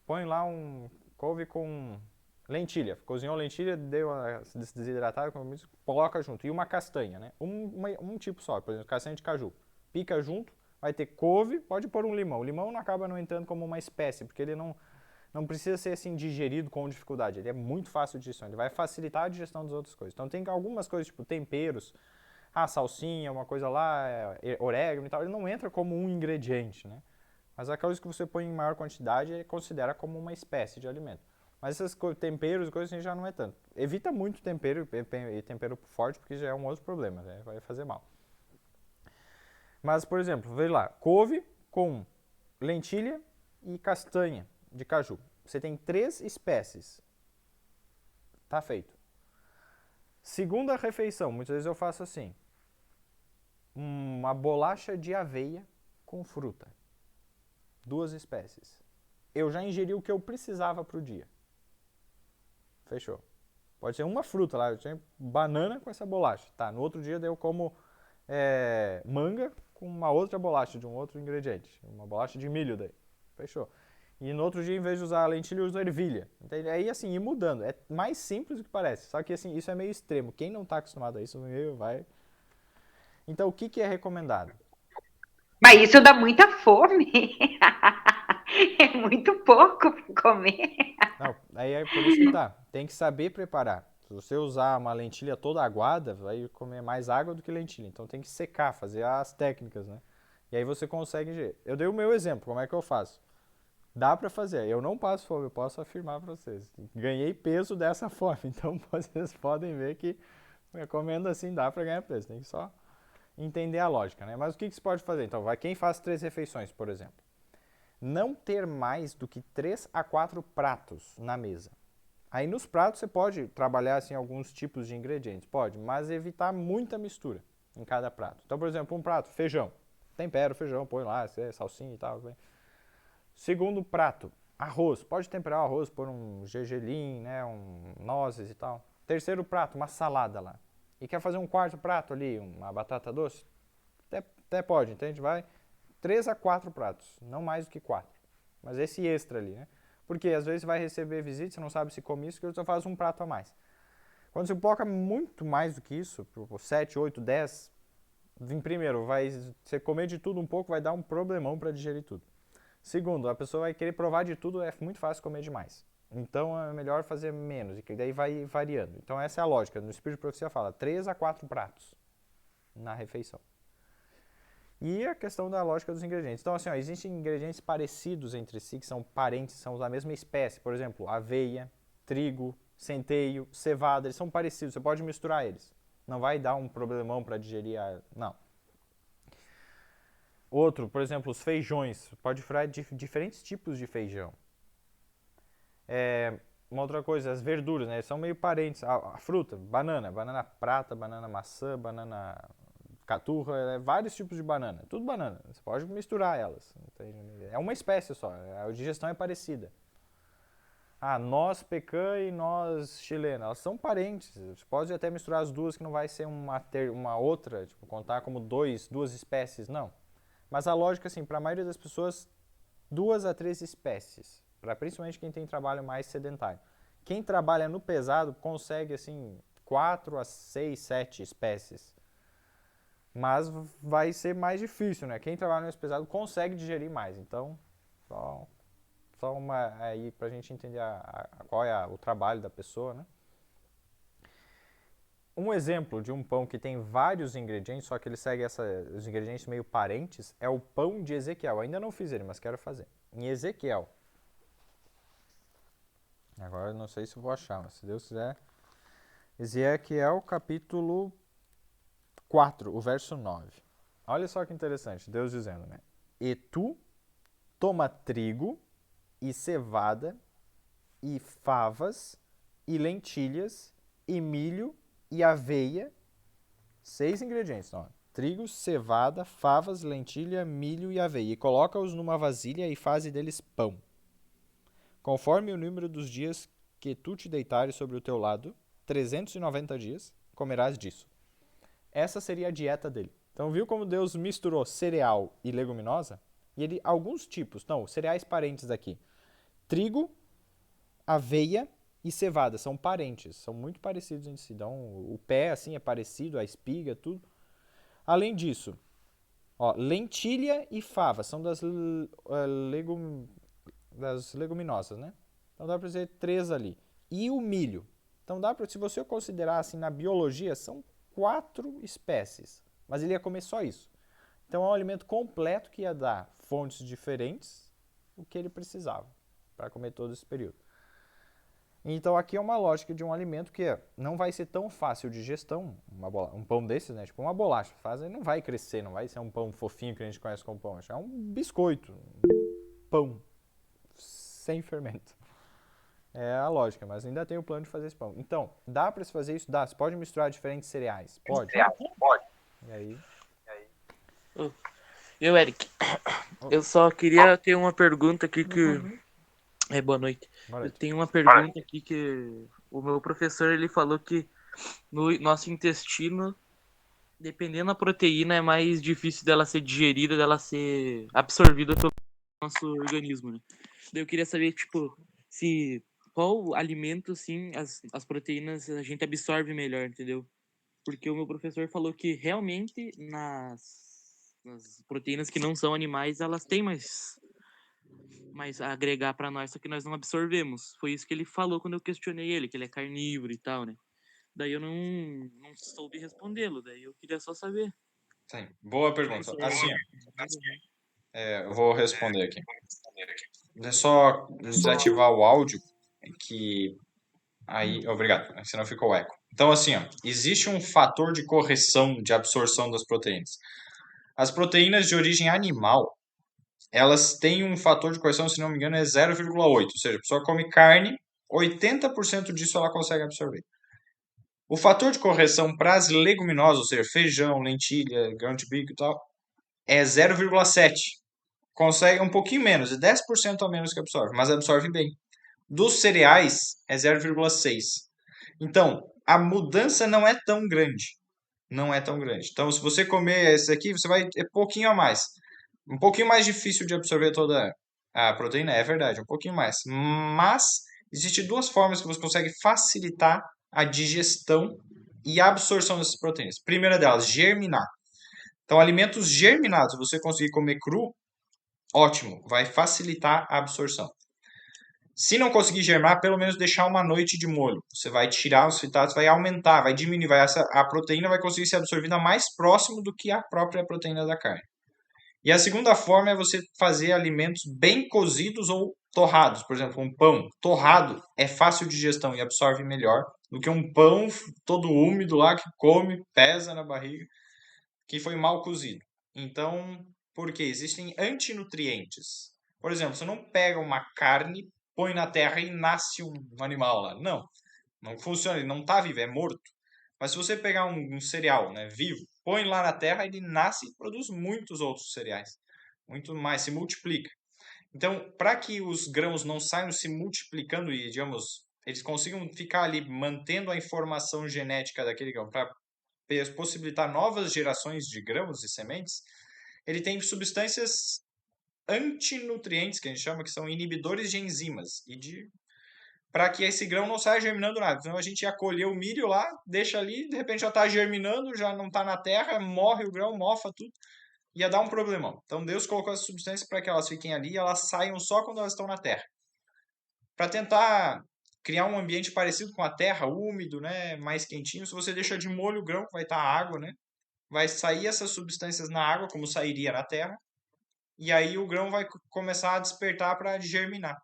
põe lá um couve com lentilha. Cozinhou lentilha, deu a desidratada, coloca junto. E uma castanha, né? Um tipo só, por exemplo, castanha de caju. Pica junto, vai ter couve, pode pôr um limão. O limão não acaba não entrando como uma espécie, porque ele não precisa ser assim digerido com dificuldade. Ele é muito fácil de digestão, ele vai facilitar a digestão das outras coisas. Então tem algumas coisas, tipo temperos, salsinha, uma coisa lá, orégano e tal, ele não entra como um ingrediente, né? Mas aquelas que você põe em maior quantidade, ele considera como uma espécie de alimento. Mas esses temperos e coisas assim já não é tanto. Evita muito tempero e tempero forte, porque já é um outro problema, né? Vai fazer mal. Mas, por exemplo, veja lá, couve com lentilha e castanha de caju. Você tem 3 espécies. Tá feito. Segunda refeição, muitas vezes eu faço assim. Uma bolacha de aveia com fruta. 2 espécies. Eu já ingeri o que eu precisava pro dia. Fechou. Pode ser uma fruta lá, eu tinha banana com essa bolacha. Tá, no outro dia eu como manga com uma outra bolacha de um outro ingrediente. Uma bolacha de milho daí. Fechou. E no outro dia, em vez de usar lentilha, eu uso ervilha. Entende? Aí assim, ir mudando. É mais simples do que parece. Só que assim, isso é meio extremo. Quem não tá acostumado a isso, vai... Então, o que é recomendado? Mas isso dá muita fome. É muito pouco para comer. Não, aí é por isso que tá. Tem que saber preparar. Se você usar uma lentilha toda aguada, vai comer mais água do que lentilha. Então tem que secar, fazer as técnicas, né? E aí você consegue. Eu dei o meu exemplo, como é que eu faço? Dá pra fazer. Eu não passo fome, eu posso afirmar pra vocês. Ganhei peso dessa forma, então vocês podem ver que comendo assim dá pra ganhar peso. Tem que só entender a lógica, né? Mas o que você pode fazer? Então, vai quem faz 3 refeições, por exemplo. Não ter mais do que 3 a 4 pratos na mesa. Aí nos pratos você pode trabalhar assim alguns tipos de ingredientes, pode, mas evitar muita mistura em cada prato. Então, por exemplo, um prato, feijão. Tempera o feijão, põe lá, salsinha e tal. Segundo prato, arroz. Pode temperar o arroz, pôr um gergelim, né, nozes e tal. Terceiro prato, uma salada lá. E quer fazer um quarto prato ali, uma batata doce? Até pode, entende? Vai 3 a 4 pratos, não mais do que 4. Mas esse extra ali, né? Porque às vezes vai receber visita, você não sabe se come isso, que você faz um prato a mais. Quando você coloca muito mais do que isso, 7, 8, 10, primeiro, você comer de tudo um pouco, vai dar um problemão para digerir tudo. Segundo, a pessoa vai querer provar de tudo, é muito fácil comer demais. Então é melhor fazer menos, e daí vai variando. Então essa é a lógica. No Espírito de Profecia fala 3 a 4 pratos na refeição. E a questão da lógica dos ingredientes. Então, assim, existem ingredientes parecidos entre si, que são parentes, são da mesma espécie. Por exemplo, aveia, trigo, centeio, cevada, eles são parecidos, você pode misturar eles. Não vai dar um problemão para digerir Não. Outro, por exemplo, os feijões. Pode misturar diferentes tipos de feijão. Uma outra coisa, as verduras, né? Eles são meio parentes. A fruta, banana prata, banana maçã, banana caturra, vários tipos de banana. Tudo banana. Você pode misturar elas. É uma espécie só. A digestão é parecida. Noz pecan e noz chilena. Elas são parentes. Você pode até misturar as duas, que não vai ser uma outra, tipo, contar como duas espécies, não. Mas a lógica, assim, para a maioria das pessoas, 2 a 3 espécies. Para principalmente quem tem trabalho mais sedentário. Quem trabalha no pesado consegue, assim, 4 a 6, 7 espécies. Mas vai ser mais difícil, né? Quem trabalha no pesado consegue digerir mais. Então, só uma aí pra gente entender qual é o trabalho da pessoa, né? Um exemplo de um pão que tem vários ingredientes, só que ele segue os ingredientes meio parentes, é o pão de Ezequiel. Ainda não fiz ele, mas quero fazer. Em Ezequiel. Agora eu não sei se eu vou achar, mas se Deus quiser. Ezequiel capítulo 4, o verso 9. Olha só que interessante, Deus dizendo, né? E tu toma trigo e cevada e favas e lentilhas e milho e aveia, 6 ingredientes, ó. Trigo, cevada, favas, lentilha, milho e aveia. E coloca-os numa vasilha e faze deles pão. Conforme o número dos dias que tu te deitares sobre o teu lado, 390 dias, comerás disso. Essa seria a dieta dele. Então viu como Deus misturou cereal e leguminosa? E ele, alguns tipos, cereais parentes aqui. Trigo, aveia e cevada, são parentes, são muito parecidos entre si. Então, o pé, assim, é parecido, a espiga, tudo. Além disso, lentilha e fava, são das leguminosas, né? Então, dá para dizer 3 ali. E o milho. Então, dá para, se você considerar, assim, na biologia, são 4 espécies. Mas ele ia comer só isso. Então, é um alimento completo que ia dar fontes diferentes, o que ele precisava para comer todo esse período. Então aqui é uma lógica de um alimento que não vai ser tão fácil de gestão, um pão desses, né? Tipo uma bolacha, não vai crescer, não vai ser um pão fofinho que a gente conhece como pão, é um biscoito, um pão sem fermento. É a lógica, mas ainda tem o plano de fazer esse pão. Então, dá para se fazer isso? Dá. Você pode misturar diferentes cereais? Pode. E aí? Eu, Eric, eu só queria ter uma pergunta aqui que... boa noite. Eu tenho uma pergunta aqui que o meu professor ele falou que no nosso intestino, dependendo da proteína, é mais difícil dela ser digerida, dela ser absorvida pelo nosso organismo, né? Daí eu queria saber, tipo, qual alimento, assim, as proteínas a gente absorve melhor, entendeu? Porque o meu professor falou que realmente nas proteínas que não são animais, elas têm mais a agregar para nós, só que nós não absorvemos. Foi isso que ele falou quando eu questionei ele, que ele é carnívoro e tal, né? Daí eu não soube respondê-lo, daí eu queria só saber. Sim, boa pergunta. Assim, eu vou responder aqui. É só desativar o áudio, que aí, obrigado, senão ficou eco. Então, assim, existe um fator de correção de absorção das proteínas. As proteínas de origem animal, elas têm um fator de correção, se não me engano, é 0,8. Ou seja, a pessoa come carne, 80% disso ela consegue absorver. O fator de correção para as leguminosas, ou seja, feijão, lentilha, grão de bico e tal, é 0,7. Consegue um pouquinho menos, é 10% a menos que absorve, mas absorve bem. Dos cereais, é 0,6. Então, a mudança não é tão grande. Não é tão grande. Então, se você comer esse aqui, você vai ter pouquinho a mais. Um pouquinho mais difícil de absorver toda a proteína, é verdade, um pouquinho mais. Mas, existem 2 formas que você consegue facilitar a digestão e a absorção dessas proteínas. Primeira delas, germinar. Então, alimentos germinados, se você conseguir comer cru, ótimo, vai facilitar a absorção. Se não conseguir germar, pelo menos deixar uma noite de molho. Você vai tirar os fitatos, vai aumentar, vai diminuir, a proteína vai conseguir ser absorvida mais próximo do que a própria proteína da carne. E a segunda forma é você fazer alimentos bem cozidos ou torrados. Por exemplo, um pão torrado é fácil de digestão e absorve melhor do que um pão todo úmido lá que come, pesa na barriga, que foi mal cozido. Então, por quê? Existem antinutrientes. Por exemplo, você não pega uma carne, põe na terra e nasce um animal lá. Não funciona, ele não está vivo, é morto. Mas se você pegar um cereal, né, vivo, põe lá na terra, ele nasce e produz muitos outros cereais. Muito mais, se multiplica. Então, para que os grãos não saiam se multiplicando e, digamos, eles consigam ficar ali mantendo a informação genética daquele grão, para possibilitar novas gerações de grãos e sementes, ele tem substâncias antinutrientes, que a gente chama que são inibidores de enzimas, para que esse grão não saia germinando nada. Então a gente ia colher o milho lá, deixa ali, de repente já está germinando, já não está na terra, morre o grão, mofa tudo, ia dar um problemão. Então Deus colocou essas substâncias para que elas fiquem ali e elas saiam só quando elas estão na terra. Para tentar criar um ambiente parecido com a terra, úmido, né, mais quentinho. Se você deixa de molho o grão, vai estar água, né? Vai sair essas substâncias na água, como sairia na terra, e aí o grão vai começar a despertar para germinar.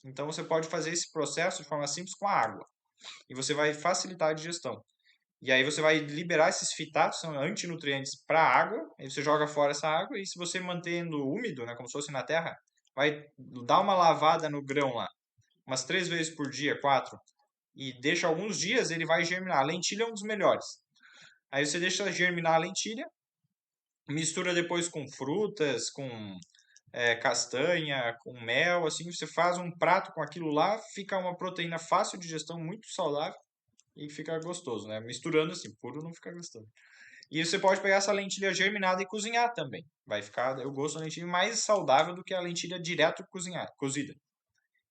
Então você pode fazer esse processo de forma simples com a água, e você vai facilitar a digestão. E aí você vai liberar esses fitatos, são antinutrientes, para a água, aí você joga fora essa água, e se você mantendo úmido, né, como se fosse na terra, vai dar uma lavada no grão lá, umas 3 vezes por dia, 4, e deixa alguns dias, ele vai germinar. A lentilha é um dos melhores. Aí você deixa germinar a lentilha, mistura depois com frutas, com castanha, com mel, assim, você faz um prato com aquilo lá, fica uma proteína fácil de digestão, muito saudável e fica gostoso, né? Misturando assim, puro não fica gostoso. E você pode pegar essa lentilha germinada e cozinhar também. Vai ficar, eu gosto da lentilha mais saudável do que a lentilha direto cozida.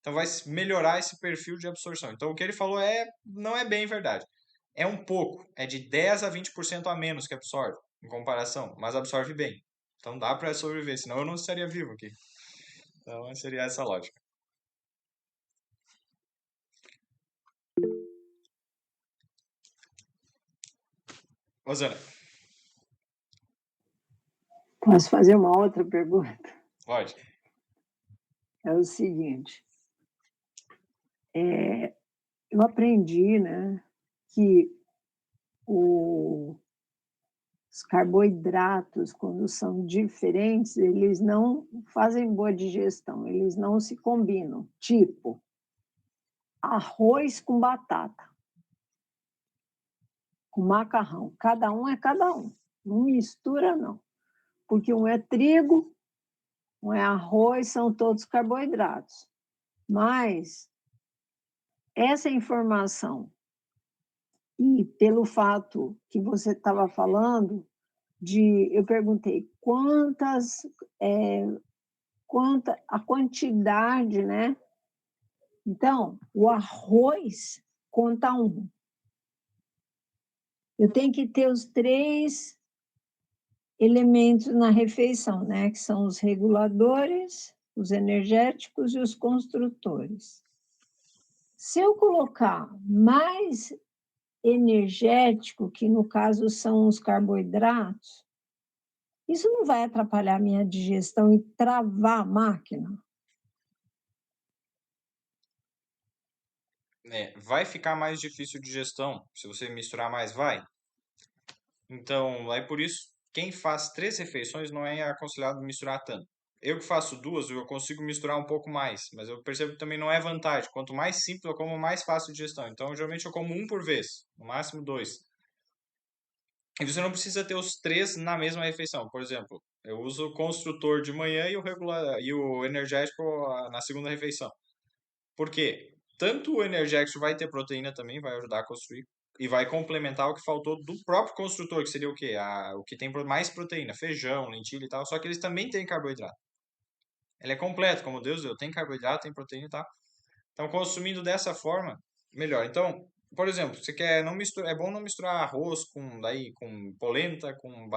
Então vai melhorar esse perfil de absorção. Então o que ele falou não é bem verdade. É um pouco, é de 10 a 20% a menos que absorve, em comparação, mas absorve bem. Então dá para sobreviver, senão eu não estaria vivo aqui. Então seria essa a lógica. Rosana, Posso fazer uma outra pergunta? pode. É o seguinte, eu aprendi, né, que os carboidratos, quando são diferentes, eles não fazem boa digestão, eles não se combinam. Tipo, arroz com batata, com macarrão. Cada um é cada um. Não mistura, não. Porque um é trigo, um é arroz, são todos carboidratos. Mas essa informação, e pelo fato que você estava falando, eu perguntei a quantidade, né? Então, o arroz conta 1. Eu tenho que ter os 3 elementos na refeição, né? Que são os reguladores, os energéticos e os construtores. Se eu colocar mais energético, que no caso são os carboidratos, isso não vai atrapalhar a minha digestão e travar a máquina? Vai ficar mais difícil de digestão se você misturar mais, vai. Então, é por isso, quem faz 3 refeições não é aconselhado misturar tanto. Eu que faço 2, eu consigo misturar um pouco mais, mas eu percebo que também não é vantagem. Quanto mais simples eu como, mais fácil de digestão. Então, geralmente eu como 1 por vez, no máximo 2. E você não precisa ter os 3 na mesma refeição. Por exemplo, eu uso o construtor de manhã e o energético na segunda refeição. Por quê? Tanto o energético vai ter proteína também, vai ajudar a construir, e vai complementar o que faltou do próprio construtor, que seria o quê? O que tem mais proteína, feijão, lentilha e tal, só que eles também têm carboidrato. Ele é completo, como Deus deu, tem carboidrato, tem proteína e tal. Então, consumindo dessa forma, melhor. Então, por exemplo, você quer não misturar, é bom não misturar arroz com polenta, com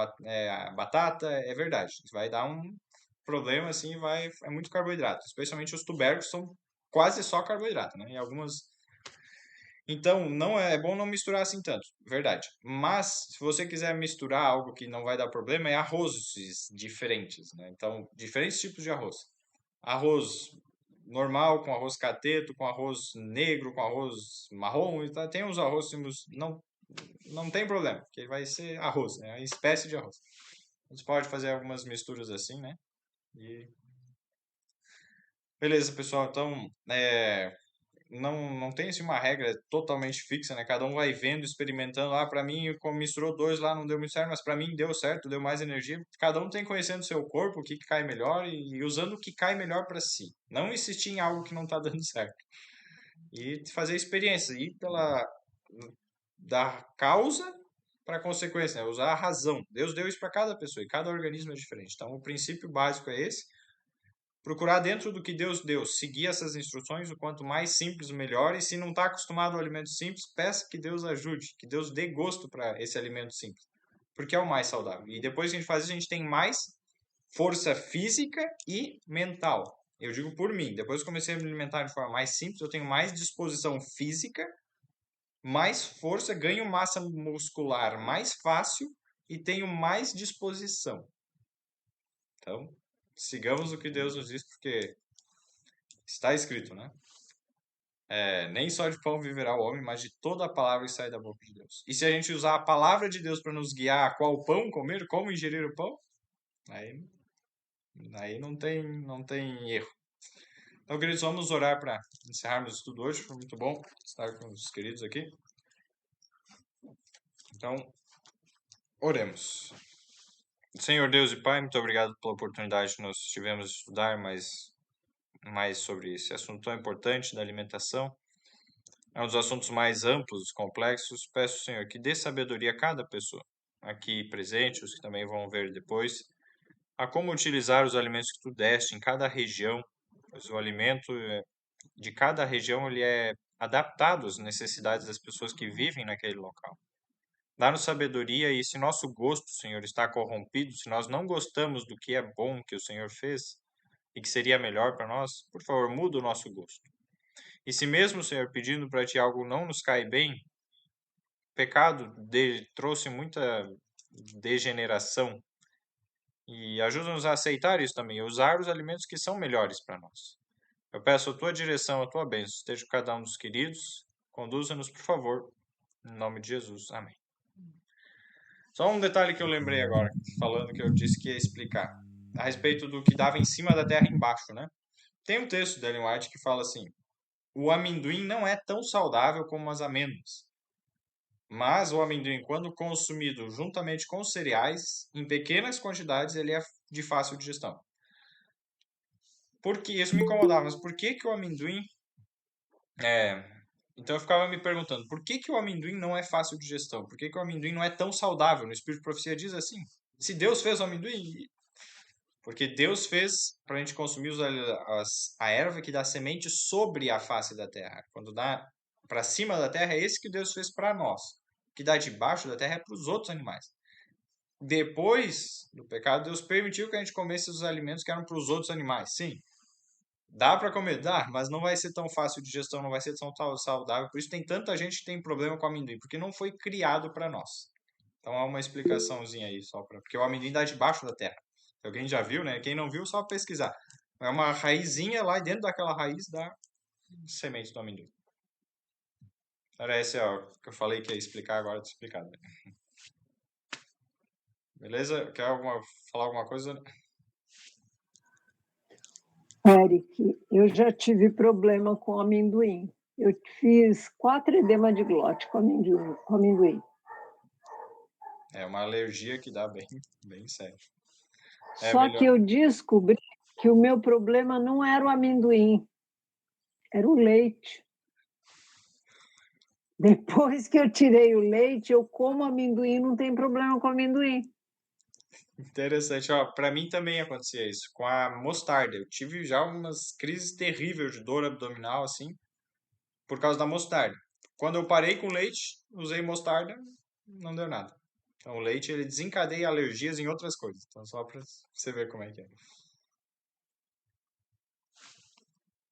batata, é verdade. Vai dar um problema assim, é muito carboidrato, especialmente os tubérculos são quase só carboidrato, né? E algumas então, não é bom não misturar assim tanto, verdade. Mas, se você quiser misturar algo que não vai dar problema, é arrozes diferentes, né? Então, diferentes tipos de arroz. Arroz normal, com arroz cateto, com arroz negro, com arroz marrom, e tem uns arroz, não tem problema, que vai ser arroz, né? É uma espécie de arroz. A gente pode fazer algumas misturas assim, né? E... Beleza, pessoal. Então, não tem assim uma regra totalmente fixa, né? Cada um vai vendo, experimentando. Para mim, como misturou 2 lá, não deu muito certo, mas para mim deu certo, deu mais energia. Cada um tem conhecendo o seu corpo, o que cai melhor e usando o que cai melhor para si. Não insistir em algo que não está dando certo. E fazer experiência, ir da causa para a consequência, né? Usar a razão. Deus deu isso para cada pessoa e cada organismo é diferente. Então, o princípio básico é esse. Procurar dentro do que Deus deu, seguir essas instruções, o quanto mais simples, melhor. E se não está acostumado ao alimento simples, peça que Deus ajude, que Deus dê gosto para esse alimento simples, porque é o mais saudável. E depois que a gente faz isso, a gente tem mais força física e mental. eu digo por mim, depois que comecei a me alimentar de forma mais simples, eu tenho mais disposição física, mais força, ganho massa muscular mais fácil e tenho mais disposição. Então, sigamos o que Deus nos diz, porque está escrito, né? Nem só de pão viverá o homem, mas de toda a palavra que sai da boca de Deus. E se a gente usar a palavra de Deus para nos guiar a qual pão comer, como ingerir o pão, aí não tem erro. Então, queridos, vamos orar para encerrarmos o estudo hoje. Foi muito bom estar com os queridos aqui. Então, oremos. Senhor Deus e Pai, muito obrigado pela oportunidade que nós tivemos de estudar mais sobre esse assunto tão importante da alimentação. É um dos assuntos mais amplos, complexos. Peço, Senhor, que dê sabedoria a cada pessoa aqui presente, os que também vão ver depois, a como utilizar os alimentos que tu deste em cada região, pois o alimento de cada região ele é adaptado às necessidades das pessoas que vivem naquele local. Dá-nos sabedoria e se nosso gosto, Senhor, está corrompido, se nós não gostamos do que é bom que o Senhor fez e que seria melhor para nós, por favor, muda o nosso gosto. E se mesmo, Senhor, pedindo para Ti algo não nos cai bem, o pecado trouxe muita degeneração. E ajuda-nos a aceitar isso também, a usar os alimentos que são melhores para nós. Eu peço a Tua direção, a Tua bênção, esteja com cada um dos queridos, conduza-nos, por favor, em nome de Jesus. Amém. Só um detalhe que eu lembrei agora, falando que eu disse que ia explicar, a respeito do que dava em cima da terra embaixo, né? Tem um texto da Ellen White que fala assim: o amendoim não é tão saudável como as amêndoas, mas o amendoim, quando consumido juntamente com cereais, em pequenas quantidades, ele é de fácil digestão. Porque isso me incomodava, mas por que o amendoim Então eu ficava me perguntando, por que o amendoim não é fácil de digestão? Por que o amendoim não é tão saudável? No Espírito de Profecia diz assim, se Deus fez o amendoim, porque Deus fez para a gente consumir a erva que dá semente sobre a face da terra. Quando dá para cima da terra, é esse que Deus fez para nós. O que dá debaixo da terra é para os outros animais. Depois do pecado, Deus permitiu que a gente comesse os alimentos que eram para os outros animais. Sim, dá para comer? Dá, mas não vai ser tão fácil de digestão, não vai ser tão saudável. Por isso tem tanta gente que tem problema com amendoim, porque não foi criado para nós. Então há uma explicaçãozinha aí, porque o amendoim dá debaixo da terra. Alguém já viu, né? Quem não viu, só pesquisar. É uma raizinha lá e dentro daquela raiz dá semente do amendoim. Era esse que eu falei que ia explicar, agora está explicado. Beleza? Quer falar alguma coisa? Eric, eu já tive problema com amendoim. Eu fiz 4 edemas de glote com amendoim. É uma alergia que dá bem sério. Só que eu descobri que o meu problema não era o amendoim, era o leite. Depois que eu tirei o leite, eu como amendoim, não tem problema com amendoim. Interessante. Para mim também acontecia isso. Com a mostarda. Eu tive já umas crises terríveis de dor abdominal, assim, por causa da mostarda. Quando eu parei com leite, usei mostarda, não deu nada. Então o leite, ele desencadeia alergias em outras coisas. Então só para você ver como é que é.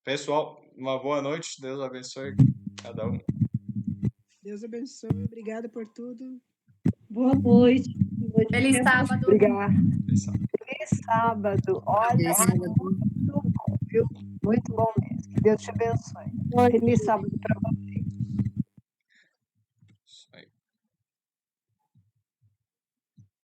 Pessoal, uma boa noite. Deus abençoe cada um. Deus abençoe. Obrigada por tudo. Boa noite. Feliz sábado. Obrigada. Feliz sábado. Olha, muito bom, viu? Muito bom mesmo. Que Deus te abençoe. Feliz sábado para você.